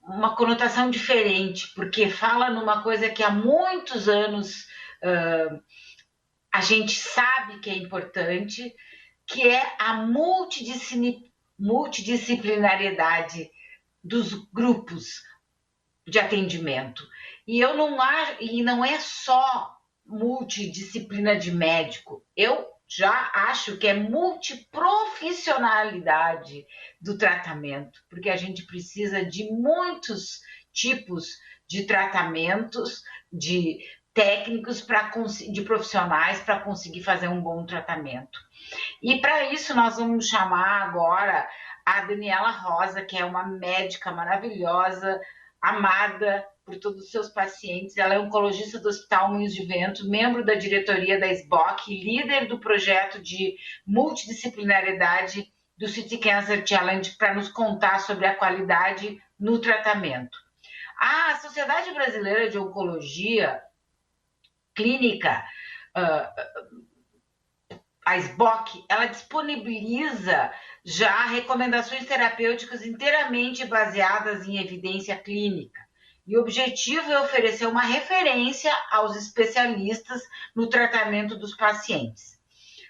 uma conotação diferente, porque fala numa coisa que há muitos anos a gente sabe que é importante, que é a multidisciplinariedade dos grupos de atendimento. E não é só multidisciplina de médico, eu já acho que é multiprofissionalidade do tratamento, porque a gente precisa de muitos tipos de tratamentos, de técnicos, de profissionais para conseguir fazer um bom tratamento. E para isso nós vamos chamar agora a Daniela Rosa, que é uma médica maravilhosa, amada por todos os seus pacientes. Ela é oncologista do Hospital Moinhos de Vento, membro da diretoria da SBOC, líder do projeto de multidisciplinariedade do City Cancer Challenge, para nos contar sobre a qualidade no tratamento. A Sociedade Brasileira de Oncologia Clínica, a SBOC, ela disponibiliza já recomendações terapêuticas inteiramente baseadas em evidência clínica. E o objetivo é oferecer uma referência aos especialistas no tratamento dos pacientes.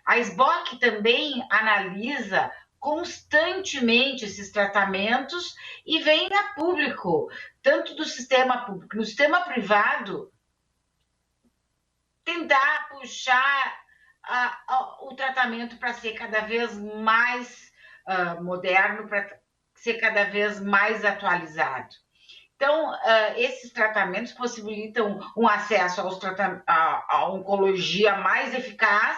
A SBOC também analisa constantemente esses tratamentos e vem a público, tanto do sistema público, no sistema privado, tentar puxar o tratamento para ser cada vez mais moderno para ser cada vez mais atualizado. Então, esses tratamentos possibilitam um acesso à oncologia mais eficaz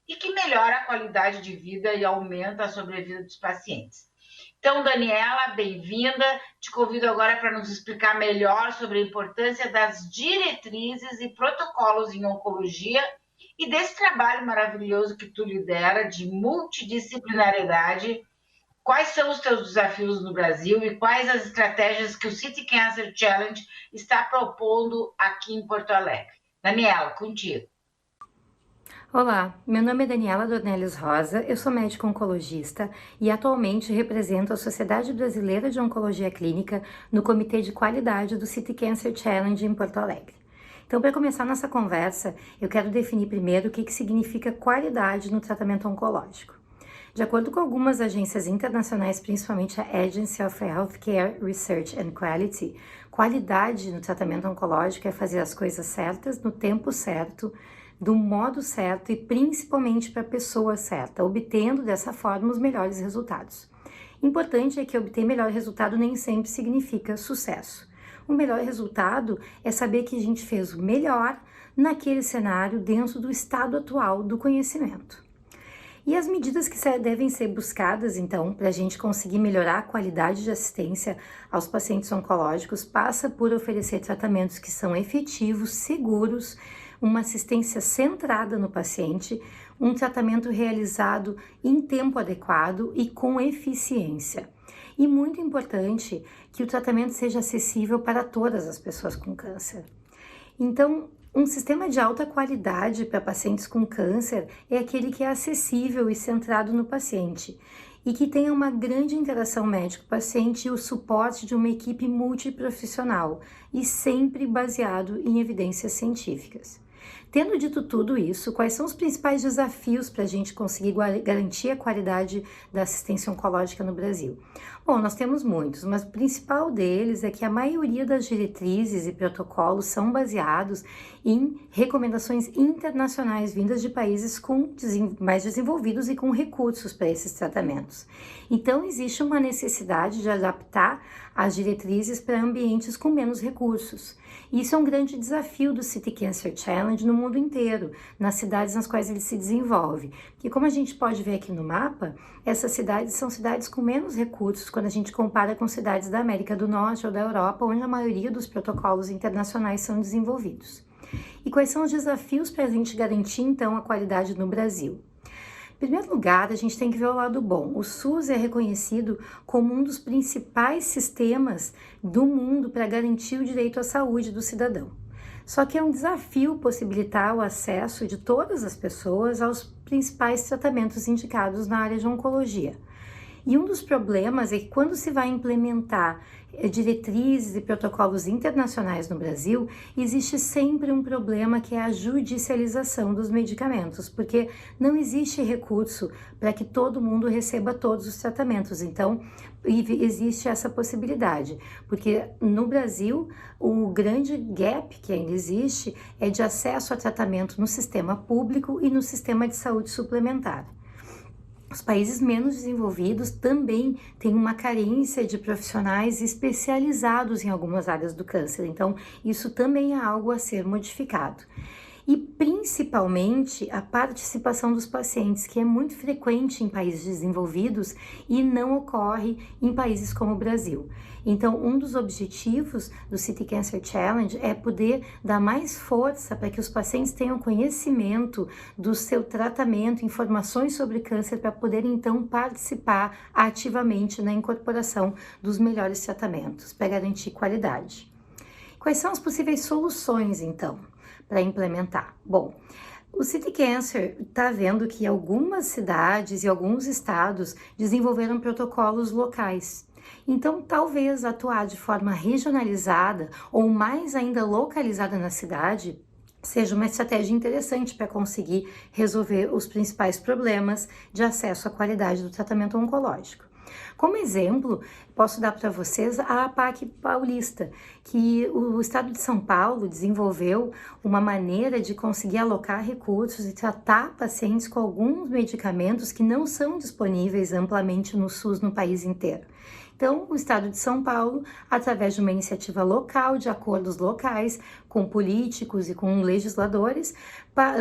e que melhora a qualidade de vida e aumenta a sobrevida dos pacientes. Então, Daniela, bem-vinda. Te convido agora para nos explicar melhor sobre a importância das diretrizes e protocolos em oncologia e desse trabalho maravilhoso que tu lidera de multidisciplinariedade. Quais são os teus desafios no Brasil e quais as estratégias que o City Cancer Challenge está propondo aqui em Porto Alegre? Daniela, contigo. Olá, meu nome é Daniela Dornelles Rosa, eu sou médica oncologista e atualmente represento a Sociedade Brasileira de Oncologia Clínica no Comitê de Qualidade do City Cancer Challenge em Porto Alegre. Então, para começar nossa conversa, eu quero definir primeiro o que significa qualidade no tratamento oncológico. De acordo com algumas agências internacionais, principalmente a Agency of Healthcare Research and Quality, qualidade no tratamento oncológico é fazer as coisas certas, no tempo certo, do modo certo e principalmente para a pessoa certa, obtendo dessa forma os melhores resultados. Importante é que obter melhor resultado nem sempre significa sucesso. O melhor resultado é saber que a gente fez o melhor naquele cenário dentro do estado atual do conhecimento. E as medidas que devem ser buscadas, então, para a gente conseguir melhorar a qualidade de assistência aos pacientes oncológicos, passa por oferecer tratamentos que são efetivos, seguros, uma assistência centrada no paciente, um tratamento realizado em tempo adequado e com eficiência. E muito importante que o tratamento seja acessível para todas as pessoas com câncer. Então, um sistema de alta qualidade para pacientes com câncer é aquele que é acessível e centrado no paciente e que tenha uma grande interação médico-paciente e o suporte de uma equipe multiprofissional e sempre baseado em evidências científicas. Tendo dito tudo isso, quais são os principais desafios para a gente conseguir garantir a qualidade da assistência oncológica no Brasil? Bom, nós temos muitos, mas o principal deles é que a maioria das diretrizes e protocolos são baseados em recomendações internacionais vindas de países mais desenvolvidos e com recursos para esses tratamentos. Então, existe uma necessidade de adaptar as diretrizes para ambientes com menos recursos. Isso é um grande desafio do City Cancer Challenge no mundo inteiro, nas cidades nas quais ele se desenvolve. Porque como a gente pode ver aqui no mapa, essas cidades são cidades com menos recursos quando a gente compara com cidades da América do Norte ou da Europa, onde a maioria dos protocolos internacionais são desenvolvidos. E quais são os desafios para a gente garantir, então, a qualidade no Brasil? Em primeiro lugar, a gente tem que ver o lado bom. O SUS é reconhecido como um dos principais sistemas do mundo para garantir o direito à saúde do cidadão. Só que é um desafio possibilitar o acesso de todas as pessoas aos principais tratamentos indicados na área de oncologia. E um dos problemas é que quando se vai implementar diretrizes e protocolos internacionais no Brasil, existe sempre um problema que é a judicialização dos medicamentos, porque não existe recurso para que todo mundo receba todos os tratamentos. Então, existe essa possibilidade, porque no Brasil, o grande gap que ainda existe é de acesso a tratamento no sistema público e no sistema de saúde suplementar. Os países menos desenvolvidos também têm uma carência de profissionais especializados em algumas áreas do câncer, então isso também é algo a ser modificado. E principalmente a participação dos pacientes, que é muito frequente em países desenvolvidos e não ocorre em países como o Brasil. Então, um dos objetivos do City Cancer Challenge é poder dar mais força para que os pacientes tenham conhecimento do seu tratamento, informações sobre câncer, para poderem então participar ativamente na incorporação dos melhores tratamentos, para garantir qualidade. Quais são as possíveis soluções, então, para implementar? Bom, o City Cancer está vendo que algumas cidades e alguns estados desenvolveram protocolos locais. Então, talvez atuar de forma regionalizada ou mais ainda localizada na cidade seja uma estratégia interessante para conseguir resolver os principais problemas de acesso à qualidade do tratamento oncológico. Como exemplo, posso dar para vocês a APAC paulista, que o estado de São Paulo desenvolveu uma maneira de conseguir alocar recursos e tratar pacientes com alguns medicamentos que não são disponíveis amplamente no SUS no país inteiro. Então, o estado de São Paulo, através de uma iniciativa local, de acordos locais, com políticos e com legisladores,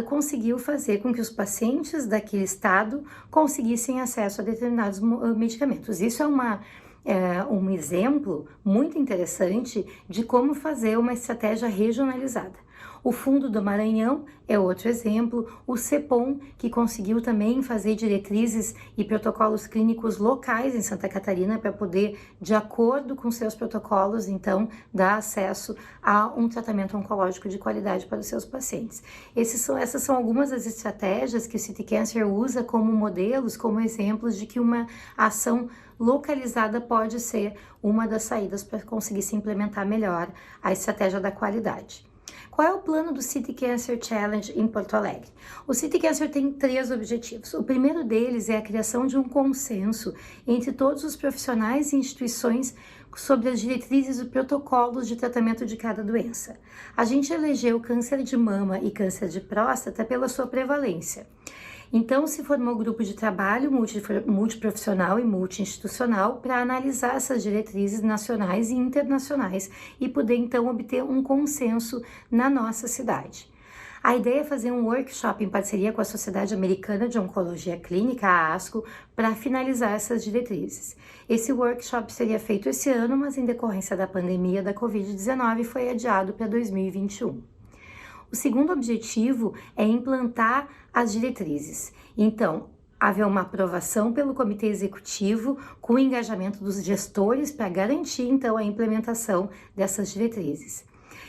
conseguiu fazer com que os pacientes daquele estado conseguissem acesso a determinados medicamentos. Isso é um exemplo muito interessante de como fazer uma estratégia regionalizada. O Fundo do Maranhão é outro exemplo, o CEPOM, que conseguiu também fazer diretrizes e protocolos clínicos locais em Santa Catarina para poder, de acordo com seus protocolos, então, dar acesso a um tratamento oncológico de qualidade para os seus pacientes. Essas são algumas das estratégias que o City Cancer usa como modelos, como exemplos de que uma ação localizada pode ser uma das saídas para conseguir se implementar melhor a estratégia da qualidade. Qual é o plano do City Cancer Challenge em Porto Alegre? O City Cancer tem 3 objetivos. O primeiro deles é a criação de um consenso entre todos os profissionais e instituições sobre as diretrizes e protocolos de tratamento de cada doença. A gente elegeu câncer de mama e câncer de próstata pela sua prevalência. Então, se formou um grupo de trabalho multiprofissional e multi-institucional para analisar essas diretrizes nacionais e internacionais e poder, então, obter um consenso na nossa cidade. A ideia é fazer um workshop em parceria com a Sociedade Americana de Oncologia Clínica, a ASCO, para finalizar essas diretrizes. Esse workshop seria feito esse ano, mas em decorrência da pandemia da Covid-19 foi adiado para 2021. O segundo objetivo é implantar as diretrizes. Então, haver uma aprovação pelo Comitê Executivo com o engajamento dos gestores para garantir, então, a implementação dessas diretrizes.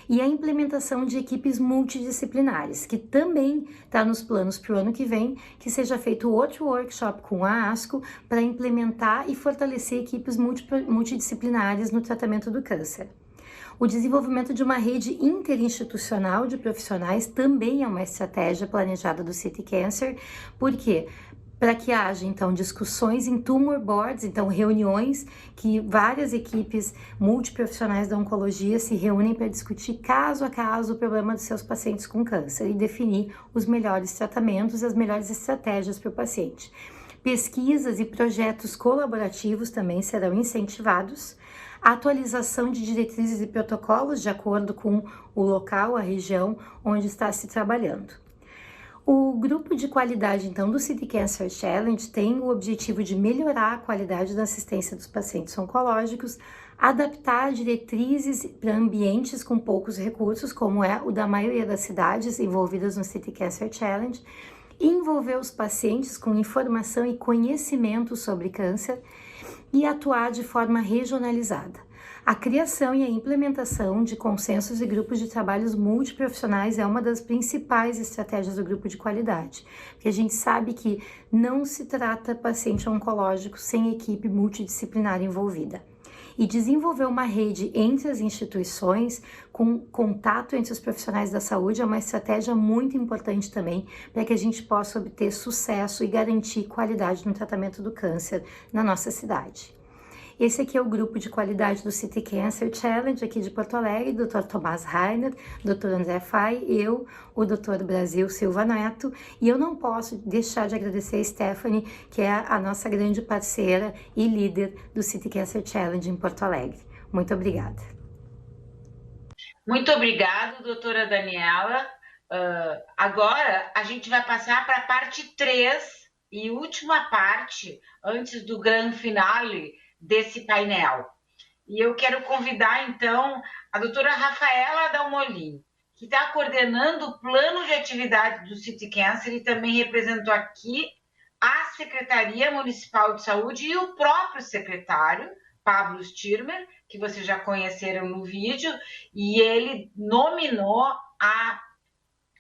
E a implementação de equipes multidisciplinares, que também está nos planos para o ano que vem, que seja feito outro workshop com a ASCO para implementar e fortalecer equipes multidisciplinares no tratamento do câncer. O desenvolvimento de uma rede interinstitucional de profissionais também é uma estratégia planejada do City Cancer, porque para que haja, então, discussões em tumor boards, então, reuniões que várias equipes multiprofissionais da oncologia se reúnem para discutir caso a caso o problema dos seus pacientes com câncer e definir os melhores tratamentos e as melhores estratégias para o paciente. Pesquisas e projetos colaborativos também serão incentivados. A atualização de diretrizes e protocolos de acordo com o local, a região onde está se trabalhando. O grupo de qualidade, então, do City Cancer Challenge tem o objetivo de melhorar a qualidade da assistência dos pacientes oncológicos, adaptar diretrizes para ambientes com poucos recursos, como é o da maioria das cidades envolvidas no City Cancer Challenge, envolver os pacientes com informação e conhecimento sobre câncer e atuar de forma regionalizada. A criação e a implementação de consensos e grupos de trabalhos multiprofissionais é uma das principais estratégias do grupo de qualidade, porque a gente sabe que não se trata paciente oncológico sem equipe multidisciplinar envolvida. E desenvolver uma rede entre as instituições, com contato entre os profissionais da saúde, é uma estratégia muito importante também para que a gente possa obter sucesso e garantir qualidade no tratamento do câncer na nossa cidade. Esse aqui é o grupo de qualidade do City Cancer Challenge aqui de Porto Alegre, Dr. Tomás Rainer, Dr. André Fay, eu, o Dr. Brasil Silva Neto, e eu não posso deixar de agradecer a Stephanie, que é a nossa grande parceira e líder do City Cancer Challenge em Porto Alegre. Muito obrigada. Muito obrigada, doutora Daniela. Agora a gente vai passar para a parte 3 e última parte, antes do grande finale desse painel. E eu quero convidar, então, a doutora Rafaela Dalmolin, que está coordenando o plano de atividade do City Cancer e também representou aqui a Secretaria Municipal de Saúde e o próprio secretário, Pablo Stirmer, que vocês já conheceram no vídeo, e ele nominou a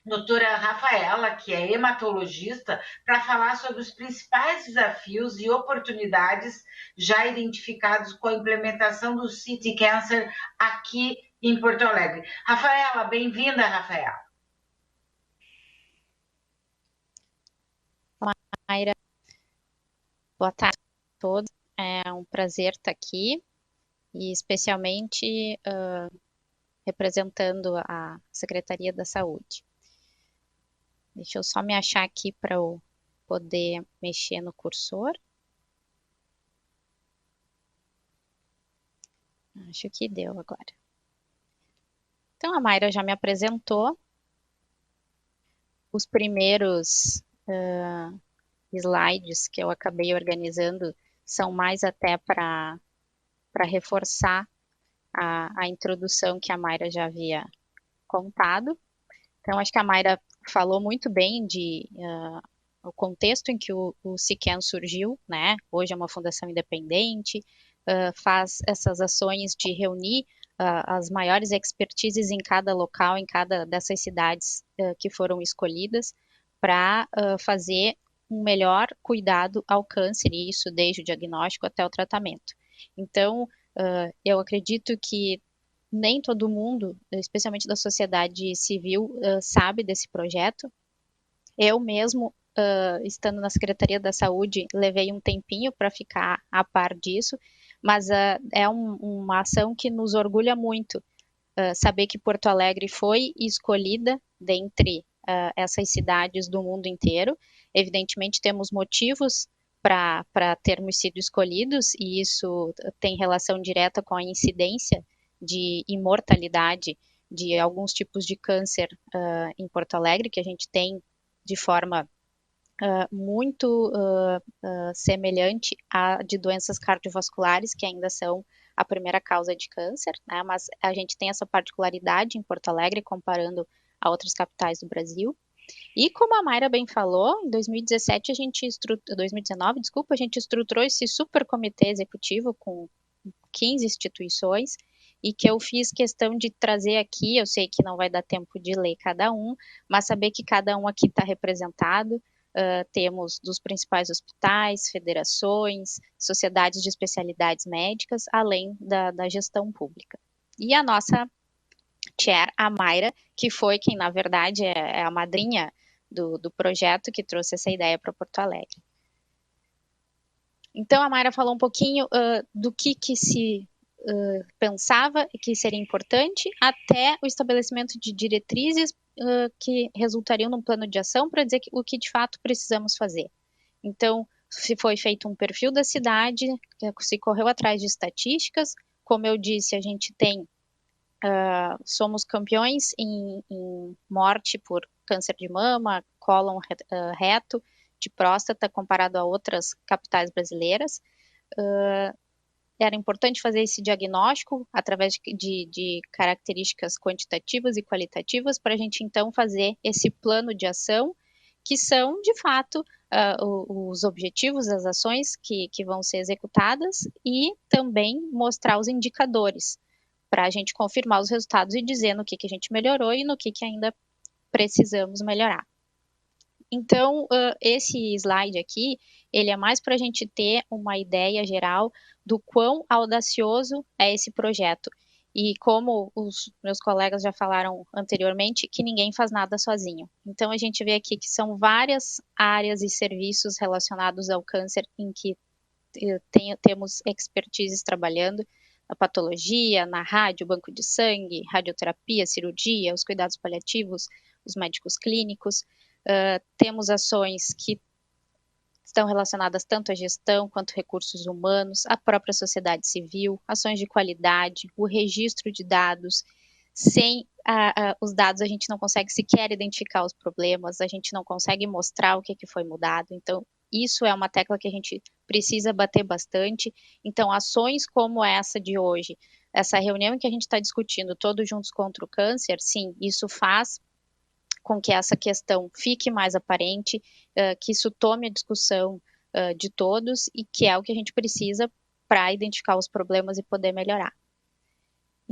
doutora Rafaela, que é hematologista, para falar sobre os principais desafios e oportunidades já identificados com a implementação do City Cancer aqui em Porto Alegre. Rafaela, bem-vinda, Rafaela. Olá, Mayra. Boa tarde a todos. É um prazer estar aqui e especialmente representando a Secretaria da Saúde. Deixa eu só me achar aqui para eu poder mexer no cursor. Acho que deu agora. Então, a Mayra já me apresentou. Os primeiros slides que eu acabei organizando são mais até para reforçar a introdução que a Mayra já havia contado. Então, acho que a Mayra falou muito bem o contexto em que o SICAN surgiu, né? Hoje é uma fundação independente, faz essas ações de reunir as maiores expertises em cada local, em cada dessas cidades que foram escolhidas, para fazer um melhor cuidado ao câncer, e isso desde o diagnóstico até o tratamento. Então, eu acredito que nem todo mundo, especialmente da sociedade civil, sabe desse projeto. Eu mesmo, estando na Secretaria da Saúde, levei um tempinho para ficar a par disso, mas é uma ação que nos orgulha muito, saber que Porto Alegre foi escolhida dentre essas cidades do mundo inteiro. Evidentemente, temos motivos para termos sido escolhidos, e isso tem relação direta com a incidência de imortalidade de alguns tipos de câncer em Porto Alegre, que a gente tem de forma muito semelhante à de doenças cardiovasculares, que ainda são a primeira causa de câncer, né? Mas a gente tem essa particularidade em Porto Alegre, comparando a outras capitais do Brasil. E como a Mayra bem falou, em 2019, a gente estruturou esse super comitê executivo com 15 instituições, e que eu fiz questão de trazer aqui. Eu sei que não vai dar tempo de ler cada um, mas saber que cada um aqui está representado. Temos dos principais hospitais, federações, sociedades de especialidades médicas, além da gestão pública. E a nossa chair, a Mayra, que foi quem, na verdade, é a madrinha do projeto que trouxe essa ideia para Porto Alegre. Então, a Mayra falou um pouquinho do que se pensava que seria importante, até o estabelecimento de diretrizes que resultariam num plano de ação para dizer o que de fato precisamos fazer. Então, se foi feito um perfil da cidade, se correu atrás de estatísticas. Como eu disse, a gente tem, somos campeões em morte por câncer de mama, cólon reto, de próstata, comparado a outras capitais brasileiras. Era importante fazer esse diagnóstico através de características quantitativas e qualitativas, para a gente então fazer esse plano de ação, que são de fato os objetivos, as ações que vão ser executadas, e também mostrar os indicadores para a gente confirmar os resultados e dizer no que a gente melhorou e no que ainda precisamos melhorar. Então, esse slide aqui, ele é mais para a gente ter uma ideia geral do quão audacioso é esse projeto. E como os meus colegas já falaram anteriormente, que ninguém faz nada sozinho. Então, a gente vê aqui que são várias áreas e serviços relacionados ao câncer em que temos expertises trabalhando: na patologia, na rádio, banco de sangue, radioterapia, cirurgia, os cuidados paliativos, os médicos clínicos. Temos ações que estão relacionadas tanto à gestão quanto recursos humanos, à própria sociedade civil, ações de qualidade, o registro de dados. Sem os dados, a gente não consegue sequer identificar os problemas, a gente não consegue mostrar o que foi mudado. Então, isso é uma tecla que a gente precisa bater bastante. Então, ações como essa de hoje, essa reunião em que a gente está discutindo Todos Juntos contra o Câncer, sim, isso faz com que essa questão fique mais aparente, que isso tome a discussão de todos, e que é o que a gente precisa para identificar os problemas e poder melhorar.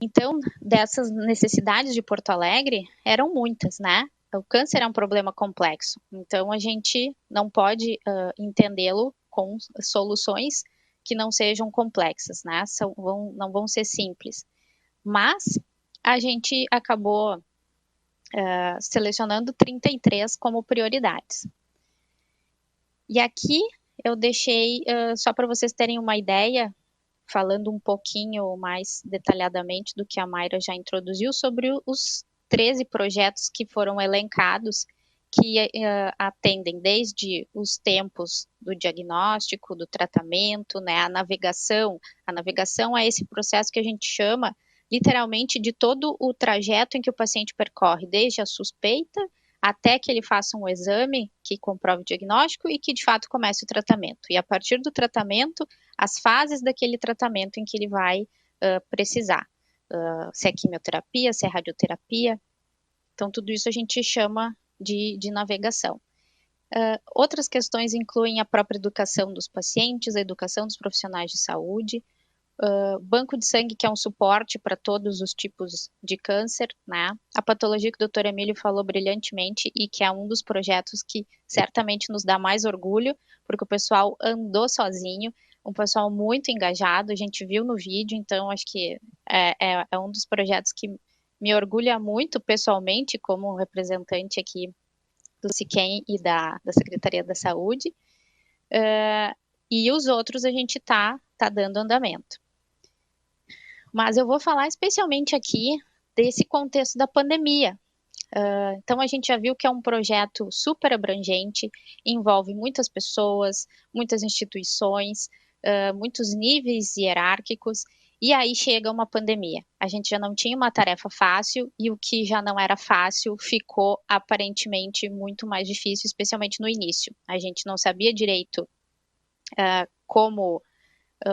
Então, dessas necessidades de Porto Alegre, eram muitas, né? O câncer é um problema complexo, então a gente não pode entendê-lo com soluções que não sejam complexas, né? Não vão ser simples. Mas a gente acabou selecionando 33 como prioridades. E aqui eu deixei, só para vocês terem uma ideia, falando um pouquinho mais detalhadamente do que a Mayra já introduziu, sobre os 13 projetos que foram elencados, que atendem desde os tempos do diagnóstico, do tratamento, né, a navegação. A navegação é esse processo que a gente chama, literalmente, de todo o trajeto em que o paciente percorre, desde a suspeita até que ele faça um exame que comprove o diagnóstico e que, de fato, comece o tratamento. E a partir do tratamento, as fases daquele tratamento em que ele vai precisar. Se é quimioterapia, se é radioterapia. Então, tudo isso a gente chama de navegação. Outras questões incluem a própria educação dos pacientes, a educação dos profissionais de saúde, banco de sangue, que é um suporte para todos os tipos de câncer, né? A patologia que o Dr. Emílio falou brilhantemente e que é um dos projetos que certamente nos dá mais orgulho, porque o pessoal andou sozinho, um pessoal muito engajado, a gente viu no vídeo, então acho que é um dos projetos que me orgulha muito pessoalmente como representante aqui do SIQUEM e da Secretaria da Saúde, e os outros a gente tá dando andamento. Mas eu vou falar especialmente aqui desse contexto da pandemia. Então, a gente já viu que é um projeto super abrangente, envolve muitas pessoas, muitas instituições, muitos níveis hierárquicos, e aí chega uma pandemia. A gente já não tinha uma tarefa fácil, e o que já não era fácil ficou aparentemente muito mais difícil, especialmente no início. A gente não sabia direito como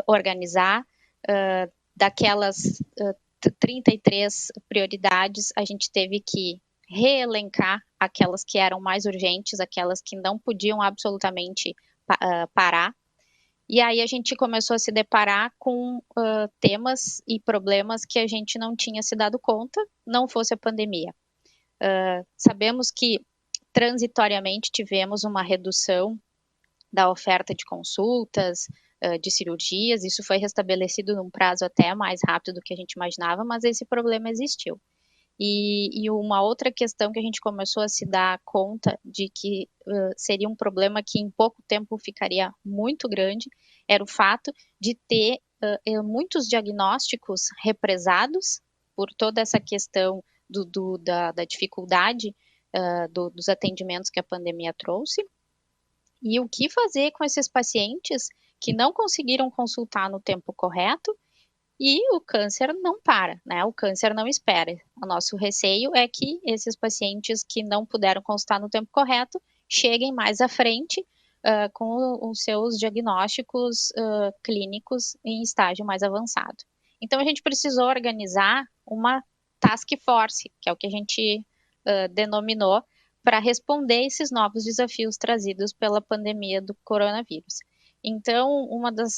organizar. Daquelas 33 prioridades, a gente teve que reelencar aquelas que eram mais urgentes, aquelas que não podiam absolutamente parar. E aí a gente começou a se deparar com temas e problemas que a gente não tinha se dado conta, não fosse a pandemia. Sabemos que transitoriamente tivemos uma redução da oferta de consultas, de cirurgias, isso foi restabelecido num prazo até mais rápido do que a gente imaginava, mas esse problema existiu. E uma outra questão que a gente começou a se dar conta de que seria um problema que em pouco tempo ficaria muito grande, era o fato de ter muitos diagnósticos represados por toda essa questão da dificuldade dos atendimentos que a pandemia trouxe. E o que fazer com esses pacientes que não conseguiram consultar no tempo correto, e o câncer não para, né? O câncer não espera. O nosso receio é que esses pacientes que não puderam consultar no tempo correto cheguem mais à frente com os seus diagnósticos clínicos em estágio mais avançado. Então, a gente precisou organizar uma task force, que é o que a gente denominou, para responder esses novos desafios trazidos pela pandemia do coronavírus. Então, uma das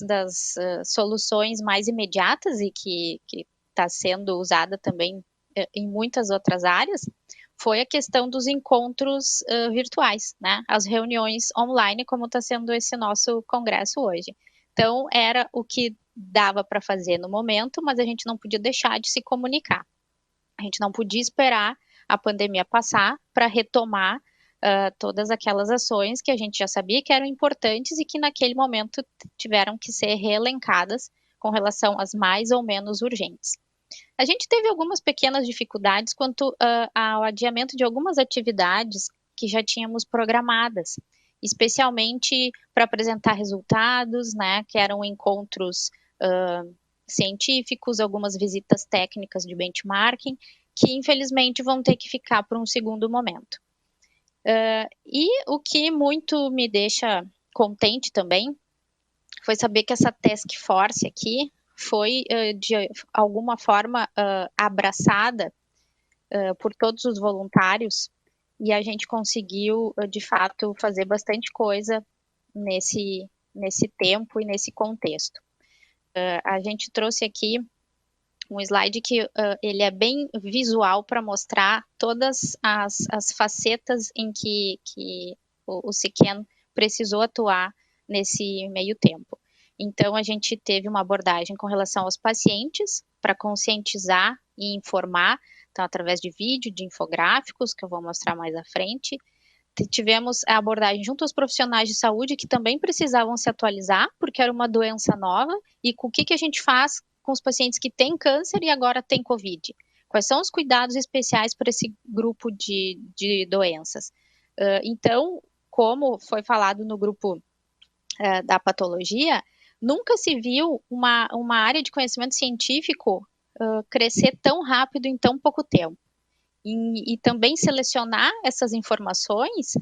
soluções mais imediatas e que está sendo usada também em muitas outras áreas foi a questão dos encontros virtuais, né? As reuniões online, como está sendo esse nosso congresso hoje. Então, era o que dava para fazer no momento, mas a gente não podia deixar de se comunicar. A gente não podia esperar a pandemia passar para retomar todas aquelas ações que a gente já sabia que eram importantes e que naquele momento tiveram que ser reelencadas com relação às mais ou menos urgentes. A gente teve algumas pequenas dificuldades quanto ao adiamento de algumas atividades que já tínhamos programadas, especialmente para apresentar resultados, né, que eram encontros científicos, algumas visitas técnicas de benchmarking, que infelizmente vão ter que ficar por um segundo momento. E o que muito me deixa contente também foi saber que essa task force aqui foi de alguma forma abraçada por todos os voluntários e a gente conseguiu de fato fazer bastante coisa nesse tempo e nesse contexto. A gente trouxe aqui um slide que ele é bem visual para mostrar todas as facetas em que o SIQUEM precisou atuar nesse meio tempo. Então, a gente teve uma abordagem com relação aos pacientes, para conscientizar e informar, então, através de vídeo, de infográficos, que eu vou mostrar mais à frente. tivemos a abordagem junto aos profissionais de saúde que também precisavam se atualizar, porque era uma doença nova, e com o que a gente faz com os pacientes que têm câncer e agora têm Covid? Quais são os cuidados especiais para esse grupo de doenças? Então, como foi falado no grupo da patologia, nunca se viu uma área de conhecimento científico crescer tão rápido em tão pouco tempo. E também selecionar essas informações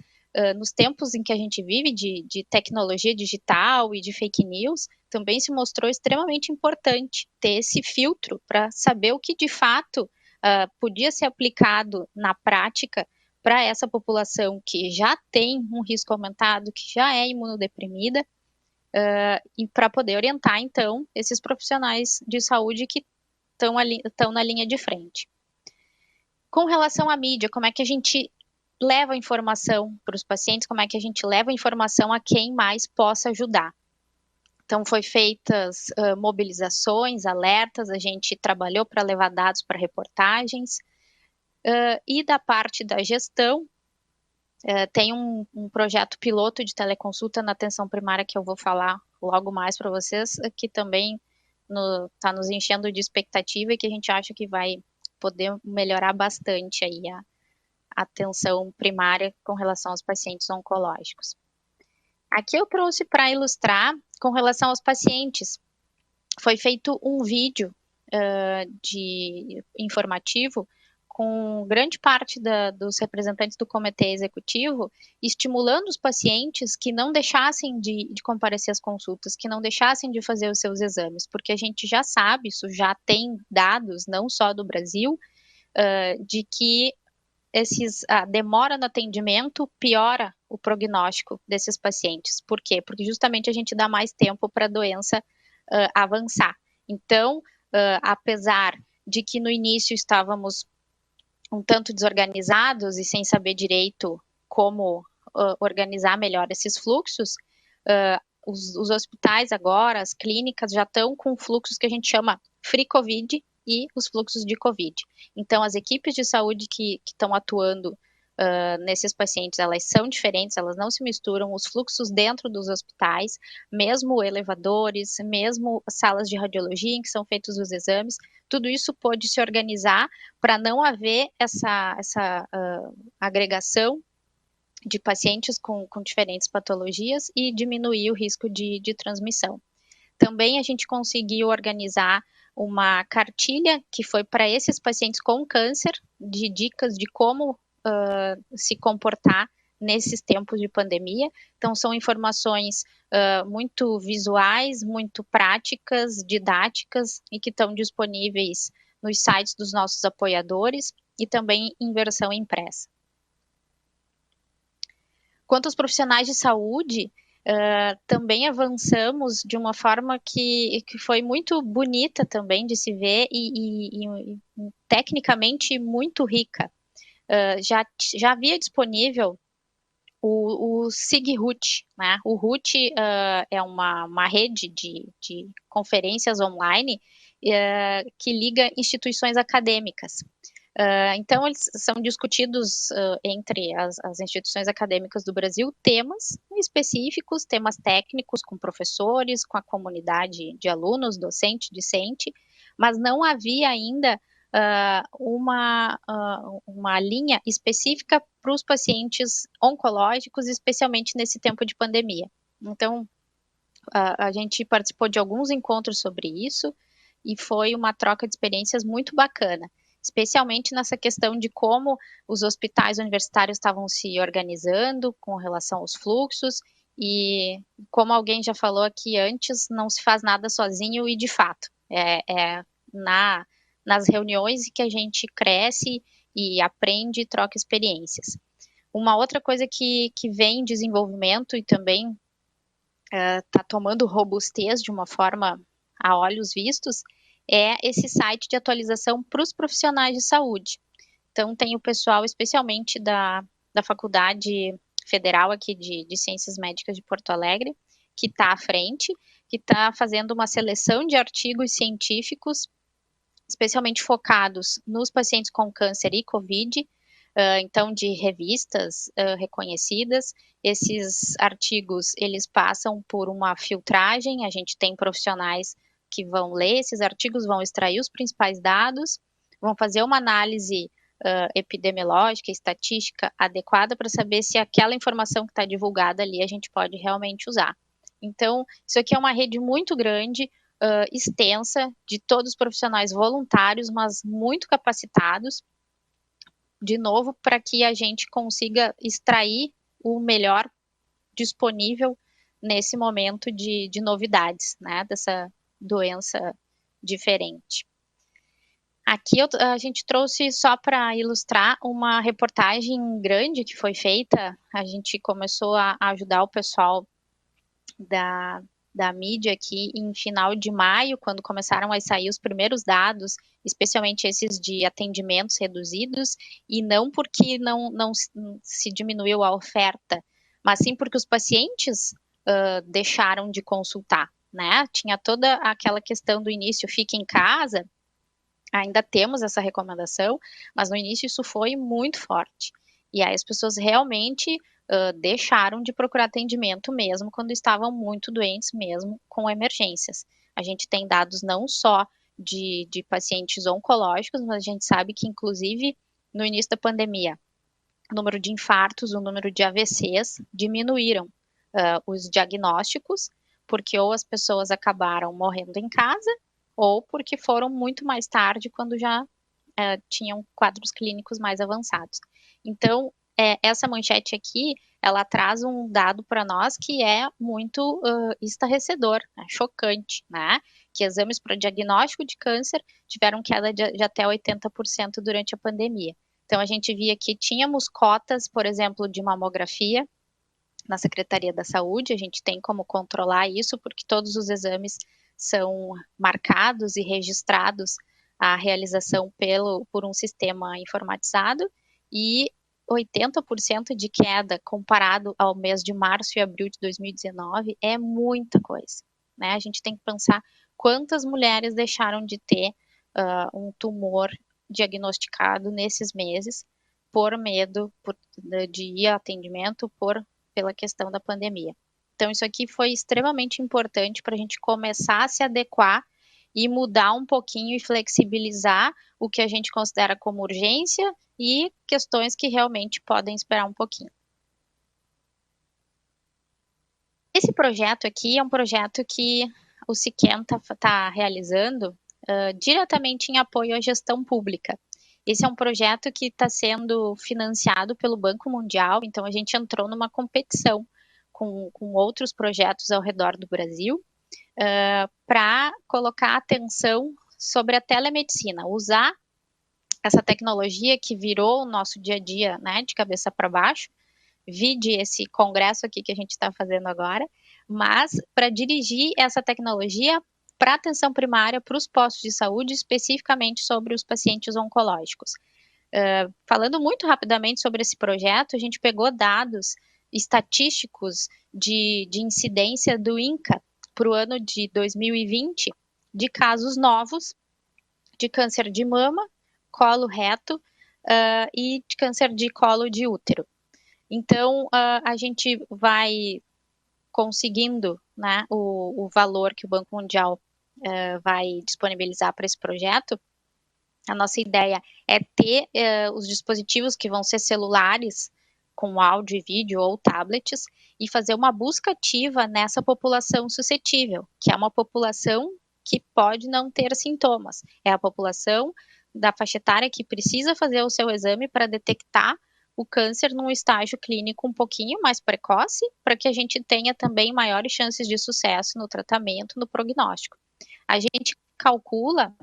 nos tempos em que a gente vive de tecnologia digital e de fake news, também se mostrou extremamente importante ter esse filtro para saber o que de fato podia ser aplicado na prática para essa população que já tem um risco aumentado, que já é imunodeprimida, e para poder orientar, então, esses profissionais de saúde que estão na linha de frente. Com relação à mídia, como é que a gente leva a informação para os pacientes, como é que a gente leva a informação a quem mais possa ajudar? Então, foi feitas mobilizações, alertas, a gente trabalhou para levar dados para reportagens, e da parte da gestão, tem um projeto piloto de teleconsulta na atenção primária que eu vou falar logo mais para vocês, que também está nos enchendo de expectativa e que a gente acha que vai poder melhorar bastante aí a atenção primária com relação aos pacientes oncológicos. Aqui eu trouxe para ilustrar com relação aos pacientes. Foi feito um vídeo informativo com grande parte dos representantes do comitê executivo, estimulando os pacientes que não deixassem de comparecer às consultas, que não deixassem de fazer os seus exames, porque a gente já sabe, isso já tem dados, não só do Brasil, de que a demora no atendimento piora o prognóstico desses pacientes. Por quê? Porque justamente a gente dá mais tempo para a doença avançar. Então, apesar de que no início estávamos um tanto desorganizados e sem saber direito como organizar melhor esses fluxos, os hospitais agora, as clínicas já estão com fluxos que a gente chama Free Covid e os fluxos de Covid. Então, as equipes de saúde que estão atuando nesses pacientes, elas são diferentes, elas não se misturam, os fluxos dentro dos hospitais, mesmo elevadores, mesmo salas de radiologia em que são feitos os exames, tudo isso pode se organizar para não haver essa agregação de pacientes com diferentes patologias e diminuir o risco de transmissão. Também a gente conseguiu organizar uma cartilha que foi para esses pacientes com câncer, de dicas de como se comportar nesses tempos de pandemia. Então, são informações muito visuais, muito práticas, didáticas e que estão disponíveis nos sites dos nossos apoiadores e também em versão impressa. Quanto aos profissionais de saúde, também avançamos de uma forma que foi muito bonita também de se ver e tecnicamente muito rica. Já havia disponível o SIG-RUT, né? O RUT é uma rede de conferências online que liga instituições acadêmicas. Então, eles são discutidos entre as instituições acadêmicas do Brasil temas específicos, temas técnicos com professores, com a comunidade de alunos, docente, discente, mas não havia ainda uma linha específica para os pacientes oncológicos, especialmente nesse tempo de pandemia. Então, a gente participou de alguns encontros sobre isso e foi uma troca de experiências muito bacana, especialmente nessa questão de como os hospitais universitários estavam se organizando com relação aos fluxos e, como alguém já falou aqui antes, não se faz nada sozinho e, de fato, nas reuniões que a gente cresce e aprende e troca experiências. Uma outra coisa que vem em desenvolvimento e também está tomando robustez de uma forma a olhos vistos é esse site de atualização para os profissionais de saúde. Então, tem o pessoal, especialmente da Faculdade Federal aqui de Ciências Médicas de Porto Alegre, que está à frente, que está fazendo uma seleção de artigos científicos, especialmente focados nos pacientes com câncer e Covid, então de revistas reconhecidas. Esses artigos, eles passam por uma filtragem, a gente tem profissionais que vão ler esses artigos, vão extrair os principais dados, vão fazer uma análise epidemiológica, estatística adequada para saber se aquela informação que está divulgada ali a gente pode realmente usar. Então, isso aqui é uma rede muito grande, extensa, de todos os profissionais voluntários, mas muito capacitados, de novo, para que a gente consiga extrair o melhor disponível nesse momento de novidades, né, dessa doença diferente. Aqui a gente trouxe só para ilustrar uma reportagem grande que foi feita. A gente começou a ajudar o pessoal da mídia aqui em final de maio, quando começaram a sair os primeiros dados, especialmente esses de atendimentos reduzidos, e não porque não se diminuiu a oferta, mas sim porque os pacientes deixaram de consultar, né? Tinha toda aquela questão do início, fique em casa, ainda temos essa recomendação, mas no início isso foi muito forte. E aí as pessoas realmente deixaram de procurar atendimento mesmo quando estavam muito doentes, mesmo com emergências. A gente tem dados não só de pacientes oncológicos, mas a gente sabe que, inclusive, no início da pandemia, o número de infartos, o número de AVCs diminuíram. Os diagnósticos, porque ou as pessoas acabaram morrendo em casa, ou porque foram muito mais tarde, quando já tinham quadros clínicos mais avançados. Então, essa manchete aqui, ela traz um dado para nós que é muito estarrecedor, chocante, né? Que exames para diagnóstico de câncer tiveram queda de até 80% durante a pandemia. Então, a gente via que tínhamos cotas, por exemplo, de mamografia na Secretaria da Saúde, a gente tem como controlar isso, porque todos os exames são marcados e registrados a realização por um sistema informatizado, e 80% de queda comparado ao mês de março e abril de 2019 é muita coisa, né? A gente tem que pensar quantas mulheres deixaram de ter um tumor diagnosticado nesses meses por medo de ir a atendimento pela questão da pandemia. Então, isso aqui foi extremamente importante para a gente começar a se adequar e mudar um pouquinho e flexibilizar o que a gente considera como urgência e questões que realmente podem esperar um pouquinho. Esse projeto aqui é um projeto que o Siquem está realizando diretamente em apoio à gestão pública. Esse é um projeto que está sendo financiado pelo Banco Mundial, então a gente entrou numa competição com outros projetos ao redor do Brasil, para colocar atenção sobre a telemedicina, usar essa tecnologia que virou o nosso dia a dia, né, de cabeça para baixo, vide esse congresso aqui que a gente está fazendo agora, mas para dirigir essa tecnologia para atenção primária, para os postos de saúde, especificamente sobre os pacientes oncológicos. Falando muito rapidamente sobre esse projeto, a gente pegou dados estatísticos de incidência do INCA para o ano de 2020, de casos novos de câncer de mama, colo reto e de câncer de colo de útero. Então, a gente vai conseguindo, né, o valor que o Banco Mundial vai disponibilizar para esse projeto. A nossa ideia é ter os dispositivos que vão ser celulares, com áudio e vídeo ou tablets, e fazer uma busca ativa nessa população suscetível, que é uma população que pode não ter sintomas. É a população da faixa etária que precisa fazer o seu exame para detectar o câncer num estágio clínico um pouquinho mais precoce, para que a gente tenha também maiores chances de sucesso no tratamento, no prognóstico. A gente calcula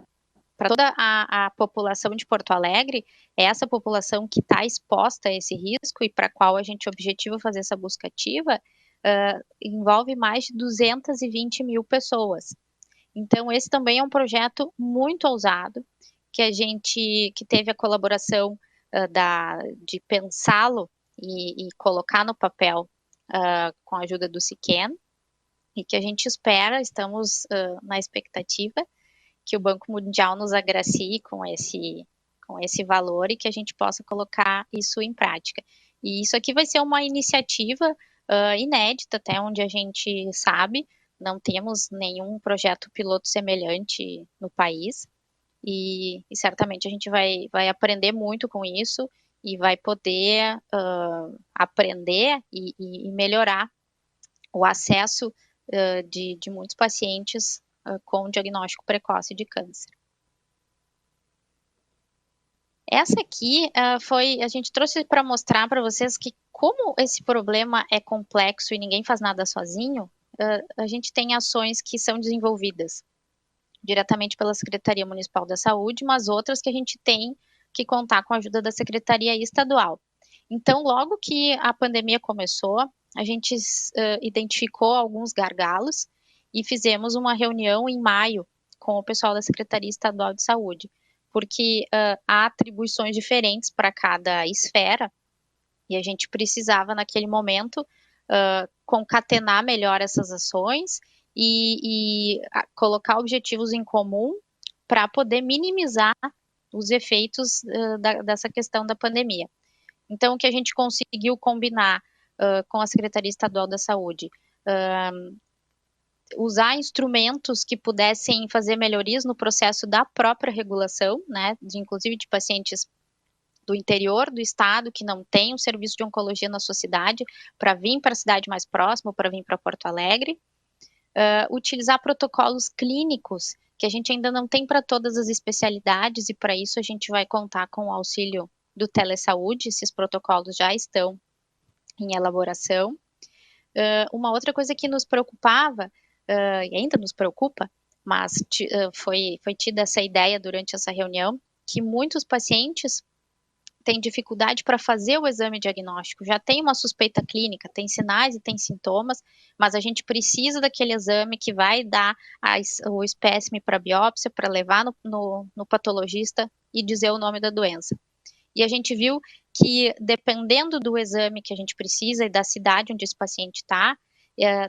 para toda a população de Porto Alegre, essa população que está exposta a esse risco e para a qual a gente objetiva fazer essa busca ativa, envolve mais de 220 mil pessoas. Então, esse também é um projeto muito ousado, que teve a colaboração de pensá-lo e colocar no papel com a ajuda do Siquem, e que a gente espera, estamos na expectativa, que o Banco Mundial nos agracie com com esse valor e que a gente possa colocar isso em prática. E isso aqui vai ser uma iniciativa inédita, até onde a gente sabe, não temos nenhum projeto piloto semelhante no país, e certamente a gente vai aprender muito com isso e vai poder aprender e melhorar o acesso de muitos pacientes com diagnóstico precoce de câncer. Essa aqui a gente trouxe para mostrar para vocês que como esse problema é complexo e ninguém faz nada sozinho, a gente tem ações que são desenvolvidas diretamente pela Secretaria Municipal da Saúde, mas outras que a gente tem que contar com a ajuda da Secretaria Estadual. Então, logo que a pandemia começou, a gente identificou alguns gargalos e fizemos uma reunião em maio com o pessoal da Secretaria Estadual de Saúde, porque há atribuições diferentes para cada esfera e a gente precisava, naquele momento, concatenar melhor essas ações e colocar objetivos em comum para poder minimizar os efeitos dessa questão da pandemia. Então, o que a gente conseguiu combinar com a Secretaria Estadual da Saúde, usar instrumentos que pudessem fazer melhorias no processo da própria regulação, né, inclusive de pacientes do interior do estado que não tem um serviço de oncologia na sua cidade, para vir para a cidade mais próxima, para vir para Porto Alegre. Utilizar protocolos clínicos, que a gente ainda não tem para todas as especialidades, e para isso a gente vai contar com o auxílio do Telesaúde, esses protocolos já estão em elaboração. Uma outra coisa que nos preocupava, e ainda nos preocupa, mas foi tida essa ideia durante essa reunião, que muitos pacientes têm dificuldade para fazer o exame diagnóstico, já tem uma suspeita clínica, tem sinais e tem sintomas, mas a gente precisa daquele exame que vai dar o espécime para biópsia, para levar no patologista e dizer o nome da doença. E a gente viu que, dependendo do exame que a gente precisa e da cidade onde esse paciente está,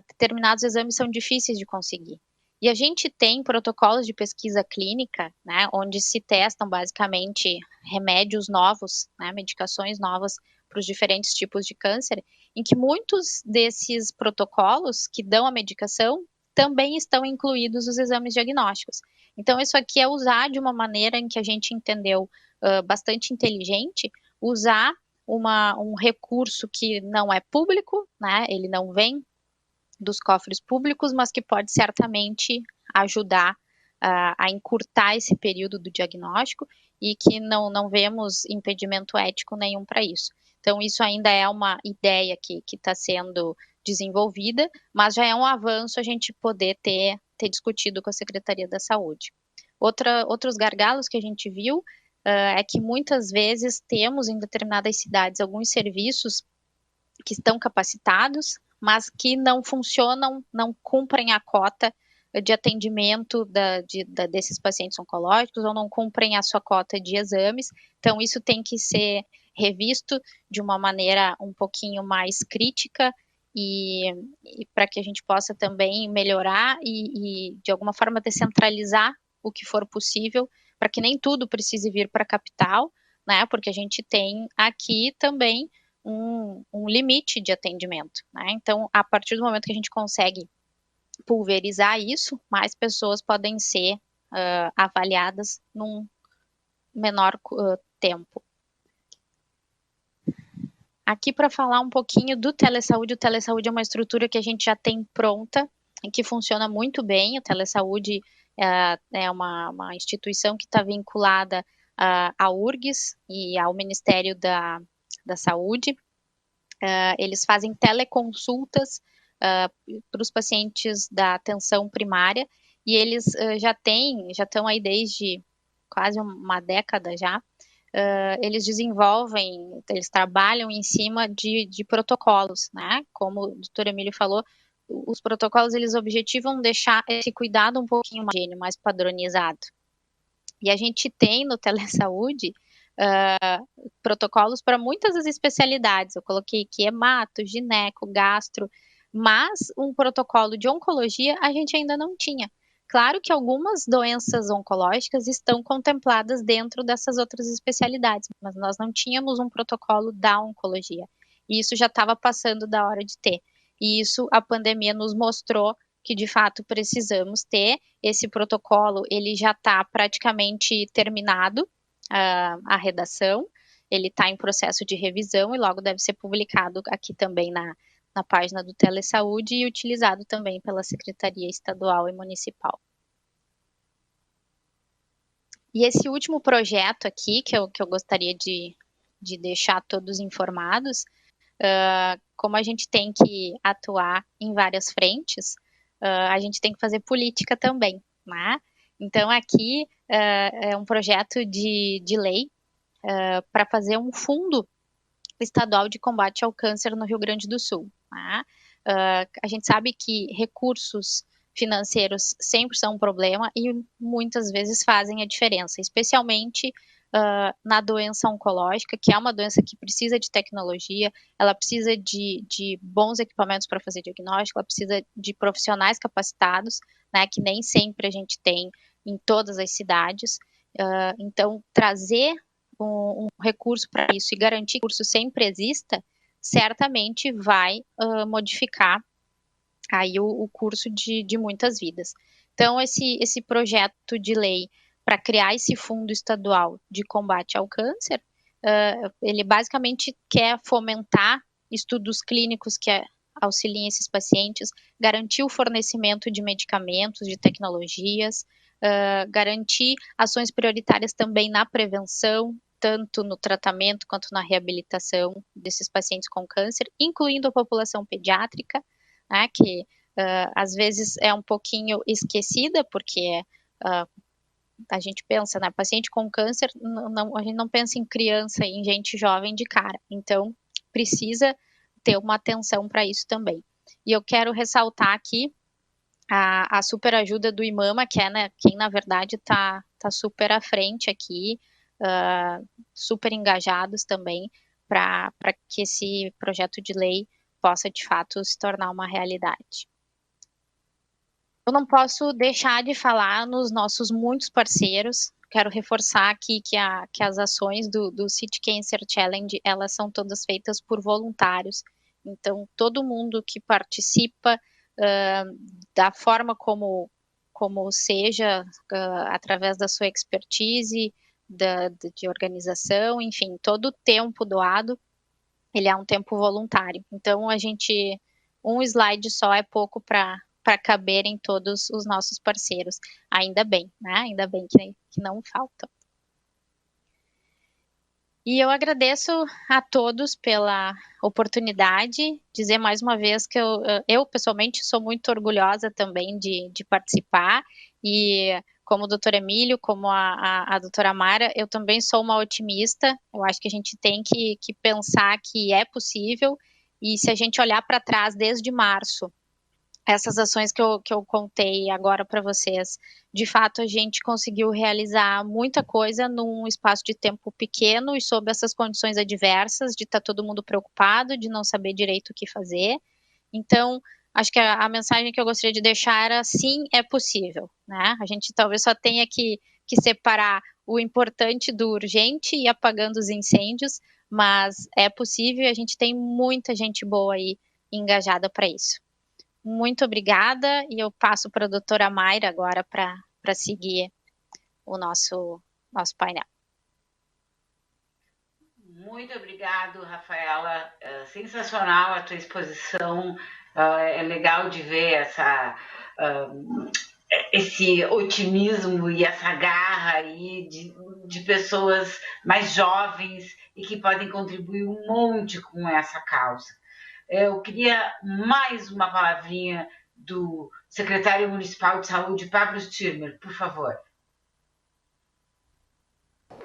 determinados exames são difíceis de conseguir. E a gente tem protocolos de pesquisa clínica, né, onde se testam basicamente remédios novos, né, medicações novas para os diferentes tipos de câncer, em que muitos desses protocolos que dão a medicação também estão incluídos os exames diagnósticos. Então, isso aqui é usar de uma maneira em que a gente entendeu bastante inteligente, usar um recurso que não é público, né, ele não vem dos cofres públicos, mas que pode certamente ajudar a encurtar esse período do diagnóstico e que não vemos impedimento ético nenhum para isso. Então, isso ainda é uma ideia que está sendo desenvolvida, mas já é um avanço a gente poder ter discutido com a Secretaria da Saúde. Outros gargalos que a gente viu é que muitas vezes temos em determinadas cidades alguns serviços que estão capacitados, mas que não funcionam, não cumprem a cota de atendimento desses pacientes oncológicos ou não cumprem a sua cota de exames. Então, isso tem que ser revisto de uma maneira um pouquinho mais crítica e para que a gente possa também melhorar e de alguma forma, descentralizar o que for possível, para que nem tudo precise vir para a capital, né, porque a gente tem aqui também um limite de atendimento, né? Então, a partir do momento que a gente consegue pulverizar isso, mais pessoas podem ser avaliadas num menor tempo. Aqui para falar um pouquinho do Telesaúde, o Telesaúde é uma estrutura que a gente já tem pronta e que funciona muito bem. O Telesaúde é uma instituição que está vinculada à URGS e ao Ministério da Saúde. Eles fazem teleconsultas para os pacientes da atenção primária e eles já estão aí desde quase uma década já. Eles eles trabalham em cima de protocolos, né? Como o doutor Emílio falou, os protocolos eles objetivam deixar esse cuidado um pouquinho mais padronizado. E a gente tem no Telesaúde protocolos para muitas das especialidades. Eu coloquei aqui hemato, gineco, gastro, mas um protocolo de oncologia a gente ainda não tinha. Claro que algumas doenças oncológicas estão contempladas dentro dessas outras especialidades, mas nós não tínhamos um protocolo da oncologia. E isso já estava passando da hora de ter. E isso a pandemia nos mostrou que de fato precisamos ter. Esse protocolo, ele já está praticamente terminado, a redação, ele está em processo de revisão e logo deve ser publicado aqui também na página do Telesaúde e utilizado também pela Secretaria Estadual e Municipal. E esse último projeto aqui, que eu gostaria de deixar todos informados, como a gente tem que atuar em várias frentes, a gente tem que fazer política também, né? Então, aqui é um projeto de lei para fazer um fundo estadual de combate ao câncer no Rio Grande do Sul. Né? A gente sabe que recursos financeiros sempre são um problema e muitas vezes fazem a diferença, especialmente na doença oncológica, que é uma doença que precisa de tecnologia, ela precisa de bons equipamentos para fazer diagnóstico, ela precisa de profissionais capacitados, né, que nem sempre a gente tem em todas as cidades. Então, trazer um recurso para isso e garantir que o recurso sempre exista, certamente vai modificar aí o curso de muitas vidas. Então, esse projeto de lei para criar esse fundo estadual de combate ao câncer, ele basicamente quer fomentar estudos clínicos que auxiliem esses pacientes, garantir o fornecimento de medicamentos, de tecnologias, garantir ações prioritárias também na prevenção, tanto no tratamento quanto na reabilitação desses pacientes com câncer, incluindo a população pediátrica, né, que às vezes é um pouquinho esquecida, porque a gente pensa, né, paciente com câncer, a gente não pensa em criança e em gente jovem de cara, então precisa ter uma atenção para isso também. E eu quero ressaltar aqui a super ajuda do IMAMA, que é, né, quem na verdade está super à frente aqui, super engajados também para que esse projeto de lei possa de fato se tornar uma realidade. Eu não posso deixar de falar nos nossos muitos parceiros. Quero reforçar aqui que as ações do City Cancer Challenge, elas são todas feitas por voluntários. Então, todo mundo que participa da forma como seja, através da sua expertise, de organização, enfim, todo o tempo doado, ele é um tempo voluntário. Então, um slide só é pouco para caber em todos os nossos parceiros. Ainda bem, né? Ainda bem que não faltam. E eu agradeço a todos pela oportunidade, dizer mais uma vez que eu pessoalmente sou muito orgulhosa também de participar, e como o doutor Emílio, como a doutora Mara, eu também sou uma otimista. Eu acho que a gente tem que pensar que é possível, e se a gente olhar para trás desde março, essas ações que eu contei agora para vocês, de fato a gente conseguiu realizar muita coisa num espaço de tempo pequeno e sob essas condições adversas, de estar todo mundo preocupado, de não saber direito o que fazer. Então, acho que a mensagem que eu gostaria de deixar era: sim, é possível, né? A gente talvez só tenha que separar o importante do urgente e ir apagando os incêndios, mas é possível e a gente tem muita gente boa aí engajada para isso. Muito obrigada, e eu passo para a doutora Mayra agora para seguir o nosso painel. Muito obrigado, Rafaela. Sensacional a tua exposição. É legal de ver esse otimismo e essa garra aí de pessoas mais jovens e que podem contribuir um monte com essa causa. Eu queria mais uma palavrinha do secretário municipal de saúde, Pablo Stirmer, por favor.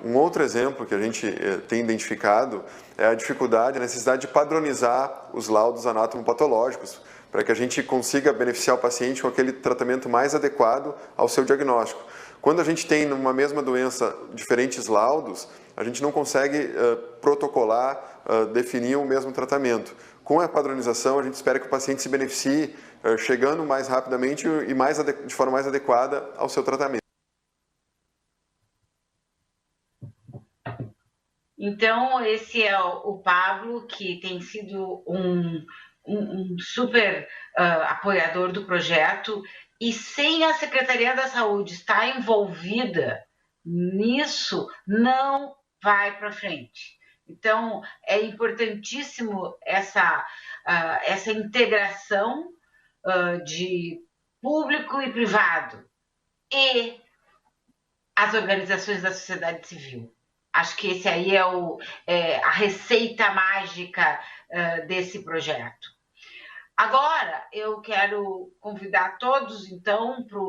Um outro exemplo que a gente tem identificado é a dificuldade, a necessidade de padronizar os laudos anatomopatológicos, para que a gente consiga beneficiar o paciente com aquele tratamento mais adequado ao seu diagnóstico. Quando a gente tem numa mesma doença diferentes laudos, a gente não consegue protocolar, definir o mesmo tratamento. Com a padronização, a gente espera que o paciente se beneficie chegando mais rapidamente e de forma mais adequada ao seu tratamento. Então, esse é o Pablo, que tem sido um super apoiador do projeto, e sem a Secretaria da Saúde estar envolvida nisso, não vai para frente. Então, é importantíssimo essa integração de público e privado e as organizações da sociedade civil. Acho que esse aí é a receita mágica desse projeto. Agora, eu quero convidar todos, então, para,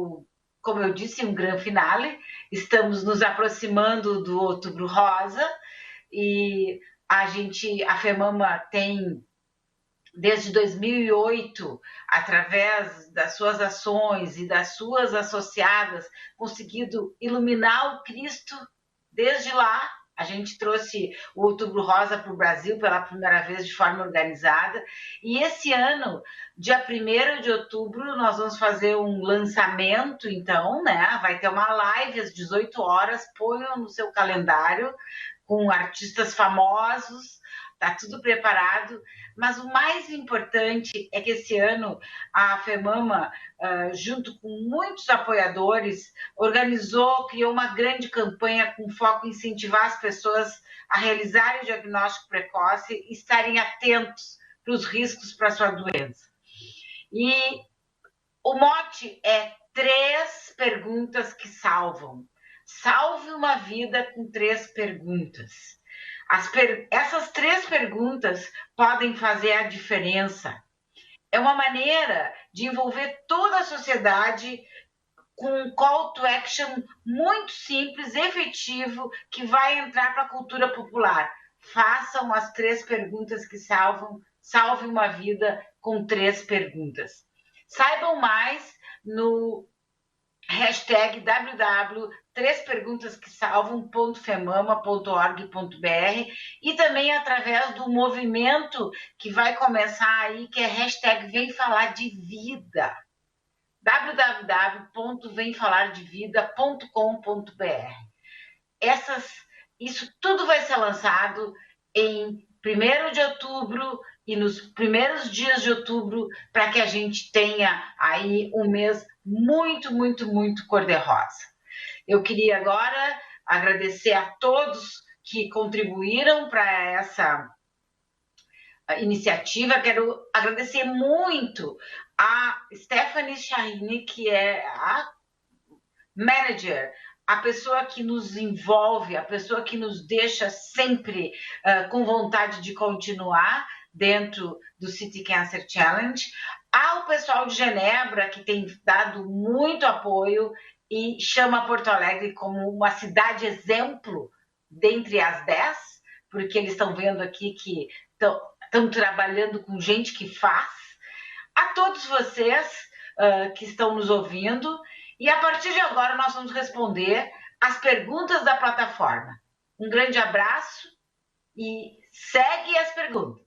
como eu disse, um grande finale. Estamos nos aproximando do Outubro Rosa e a FEMAMA tem, desde 2008, através das suas ações e das suas associadas, conseguido iluminar o Cristo. Desde lá, a gente trouxe o Outubro Rosa para o Brasil pela primeira vez de forma organizada. E esse ano, dia 1º de outubro, nós vamos fazer um lançamento, então, né? Vai ter uma live às 18 horas, ponham no seu calendário, com artistas famosos, está tudo preparado. Mas o mais importante é que esse ano a FEMAMA, junto com muitos apoiadores, criou uma grande campanha com foco em incentivar as pessoas a realizarem o diagnóstico precoce e estarem atentos para os riscos para a sua doença. E o mote é 3 perguntas que salvam. Salve uma vida com 3 perguntas. Essas 3 perguntas podem fazer a diferença. É uma maneira de envolver toda a sociedade com um call to action muito simples, efetivo, que vai entrar para a cultura popular. Façam as 3 perguntas que salvam. Salve uma vida com 3 perguntas. Saibam mais no hashtag www.3perguntasquesalvam.femama.org.br e também através do movimento que vai começar aí, que é hashtag Vem Falar de Vida. www.vemfalardevida.com.br. Isso tudo vai ser lançado em 1º de outubro e nos primeiros dias de outubro, para que a gente tenha aí um mês muito, muito, muito cor-de-rosa. Eu queria agora agradecer a todos que contribuíram para essa iniciativa. Quero agradecer muito a Stephanie Shahini, que é a manager, a pessoa que nos envolve, a pessoa que nos deixa sempre com vontade de continuar dentro do City Cancer Challenge, ao pessoal de Genebra, que tem dado muito apoio e chama Porto Alegre como uma cidade exemplo dentre as 10, porque eles estão vendo aqui que estão trabalhando com gente que faz. A todos vocês que estão nos ouvindo, e a partir de agora nós vamos responder as perguntas da plataforma. Um grande abraço e segue as perguntas.